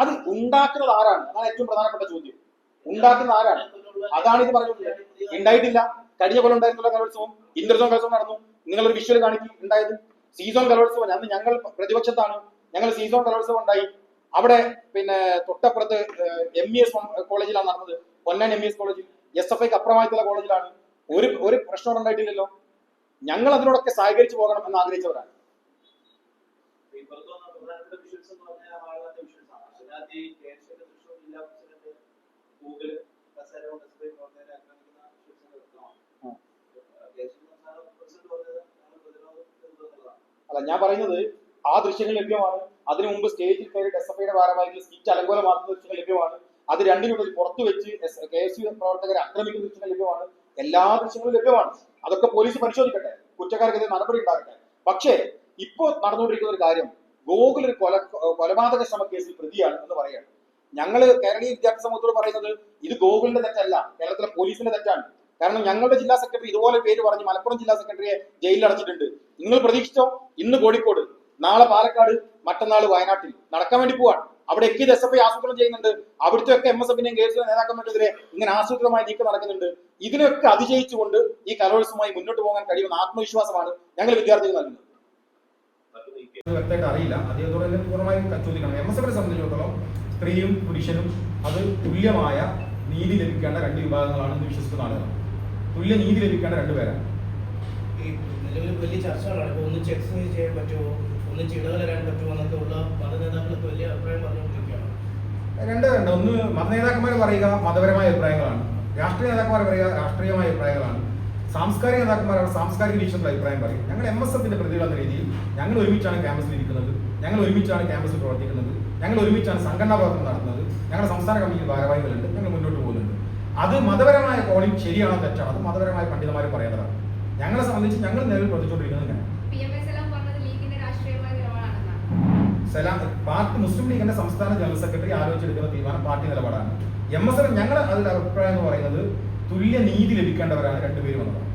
അത് ഉണ്ടാക്കുന്നത് ആരാണ്? അതാണ് ഏറ്റവും പ്രധാനപ്പെട്ട ചോദ്യം. ഉണ്ടാക്കുന്ന ആരാണ്? അതാണ് ഇത് പറഞ്ഞത്. ഉണ്ടായിട്ടില്ല. കഴിഞ്ഞ കൊല്ലം ഉണ്ടായിരുന്നുള്ള കലോത്സവം, ഇന്റർസോൺ കലോത്സവം നടന്നു. നിങ്ങളൊരു വിഷ്വൽ കാണിക്കും ഉണ്ടായത്. സീസൺ കലോത്സവം, അന്ന് ഞങ്ങൾ പ്രതിപക്ഷത്താണ്, ഞങ്ങൾ സീസൺ കലോത്സവം ഉണ്ടായി. അവിടെ പിന്നെ തൊട്ടപ്പുറത്ത് MES കോളേജിലാണ് നടന്നത്. പൊന്നാൻ MES കോളേജിൽ, SFIക്ക് അപ്പുറമായിട്ടുള്ള കോളേജിലാണ്. ഒരു പ്രശ്നം ഉണ്ടായിട്ടില്ലല്ലോ. ഞങ്ങൾ അതിനോടൊക്കെ സഹകരിച്ചു പോകണം എന്ന് ആഗ്രഹിച്ചവരാണ്. അല്ല, ഞാൻ പറയുന്നത് ആ ദൃശ്യങ്ങൾ ലഭ്യമാണ്. അതിനു മുമ്പ് സ്റ്റേജിൽ കയറിയിട്ട് SFIയുടെ ഭാരവാഹികൾ സീറ്റ് അലങ്കോലമാക്കുന്ന ദൃശ്യങ്ങൾ ലഭ്യമാണ്. അത് രണ്ടിനുള്ളിൽ പുറത്തു വെച്ച് KSU പ്രവർത്തകരെ ആക്രമിക്കുന്ന ദൃശ്യങ്ങൾ ലഭ്യമാണ്. എല്ലാ ദൃശ്യങ്ങളും ലഭ്യമാണ്. അതൊക്കെ പോലീസ് പരിശോധിക്കട്ടെ, കുറ്റക്കാർക്കെതിരെ നടപടി ഉണ്ടാകട്ടെ. പക്ഷേ ഇപ്പോൾ നടന്നുകൊണ്ടിരിക്കുന്ന ഒരു കാര്യം, ഗോകുൽ ഒരു കൊലപാതക ശ്രമ കേസിൽ പ്രതിയാണ് എന്ന് പറയാണ്. ഞങ്ങള് കേരളീയ വിദ്യാർത്ഥി സമൂഹത്തോട് പറയുന്നത് ഇത് ഗോകുലിന്റെ തെറ്റല്ല, കേരളത്തിലെ പോലീസിന്റെ തെറ്റാണ്. കാരണം ഞങ്ങളുടെ ജില്ലാ സെക്രട്ടറി ഇതുപോലെ പേര് പറഞ്ഞ് മലപ്പുറം ജില്ലാ സെക്രട്ടറിയെ ജയിലിൽ അടച്ചിട്ടുണ്ട്. നിങ്ങൾ പ്രതീക്ഷിച്ചോ? ഇന്ന് കോഴിക്കോട്, നാളെ പാലക്കാട്, മറ്റന്നാൾ വയനാട്ടിൽ നടക്കാൻ വേണ്ടി പോവാണ്. അവിടെ ഒക്കെ SFI ആസൂത്രണം ചെയ്യുന്നുണ്ട്. അവിടുത്തെ ഒക്കെ MSFന്റെയും KSU നേതാക്കന്മാർക്കെതിരെ ഇങ്ങനെ ആസൂത്രിതമായ നീക്കം നടക്കുന്നുണ്ട്. ഇതിനൊക്കെ അതിജയിച്ചുകൊണ്ട് ഈ കലോത്സവമായി മുന്നോട്ട് പോകാൻ കഴിയുന്ന ആത്മവിശ്വാസമാണ് ഞങ്ങൾ വിദ്യാർത്ഥികൾ നൽകുന്നത്. വ്യക്തമായിട്ട് അറിയില്ല, അദ്ദേഹത്തോട് തന്നെ പൂർണ്ണമായും ചോദിക്കണം. MSFനെ സംബന്ധിച്ചിടത്തോളം സ്ത്രീയും പുരുഷനും അത് തുല്യമായ നീതി ലഭിക്കേണ്ട 2 വിഭാഗങ്ങളാണെന്ന് വിശ്വസിക്കുന്ന ആളുകളാണ്. തുല്യ നീതി ലഭിക്കേണ്ട 2 പേരാണ്. ഈ നിലവിൽ വലിയ ചർച്ചകളാണ്. ഇപ്പോൾ ഒന്നിച്ച് എക്സസൈസ് ചെയ്യാൻ പറ്റുമോ, ഒന്നിച്ച് ഇടകലരാൻ പറ്റുമോ എന്നൊക്കെ ഉള്ള മതനേതാക്കളൊക്കെ വലിയ അഭിപ്രായം പറഞ്ഞുകൊണ്ടിരിക്കുകയാണ്. രണ്ട് ഒന്ന് മതനേതാക്കന്മാർ പറയുക മതപരമായ അഭിപ്രായങ്ങളാണ്, രാഷ്ട്രീയ നേതാക്കന്മാർ പറയുക രാഷ്ട്രീയമായ അഭിപ്രായങ്ങളാണ്, സാംസ്കാരിക നേതാക്കന്മാർ സാംസ്കാരിക വീക്ഷണത്തിലുള്ള അഭിപ്രായം പറയും. ഞങ്ങൾ MSFന്റെ പ്രതികൾ എന്ന രീതിയിൽ ഞങ്ങൾ ഒരുമിച്ചാണ് ക്യാമ്പസിൽ ഇരിക്കുന്നത്, ഞങ്ങൾ ഒരുമിച്ചാണ് ക്യാമ്പസിൽ പ്രവർത്തിക്കുന്നത്, ഞങ്ങൾ ഒരുമിച്ചാണ് സംഘടനാ പ്രവർത്തനം നടത്തുന്നത്, ഞങ്ങളുടെ സംസ്ഥാന കമ്മിറ്റിയിൽ ഭാരവാഹികളുണ്ട്, ഞങ്ങൾ മുന്നോട്ട് പോകുന്നുണ്ട്. അത് മതപരമായ കോണിംഗ് ശരിയാണോ തെറ്റാണോ അത് മതപരമായ പണ്ഡിതന്മാർ പറയേണ്ടതാണ്. ഞങ്ങളെ സംബന്ധിച്ച് ഞങ്ങൾ നിലവിൽ പ്രവർത്തിച്ചുകൊണ്ടിരിക്കുന്നത് ഇങ്ങനെ. പാർട്ടി മുസ്ലിം ലീഗിന്റെ സംസ്ഥാന ജനറൽ സെക്രട്ടറി ആലോചിച്ചെടുക്കുന്ന തീരുമാനം പാർട്ടി നിലപാടാണ്. MSF ഞങ്ങൾ അതിൽ അഭിപ്രായം എന്ന് പറയുന്നത് തുല്യ നീതി ലഭിക്കേണ്ടവരാണ് 2 പേരും എന്നതാണ്.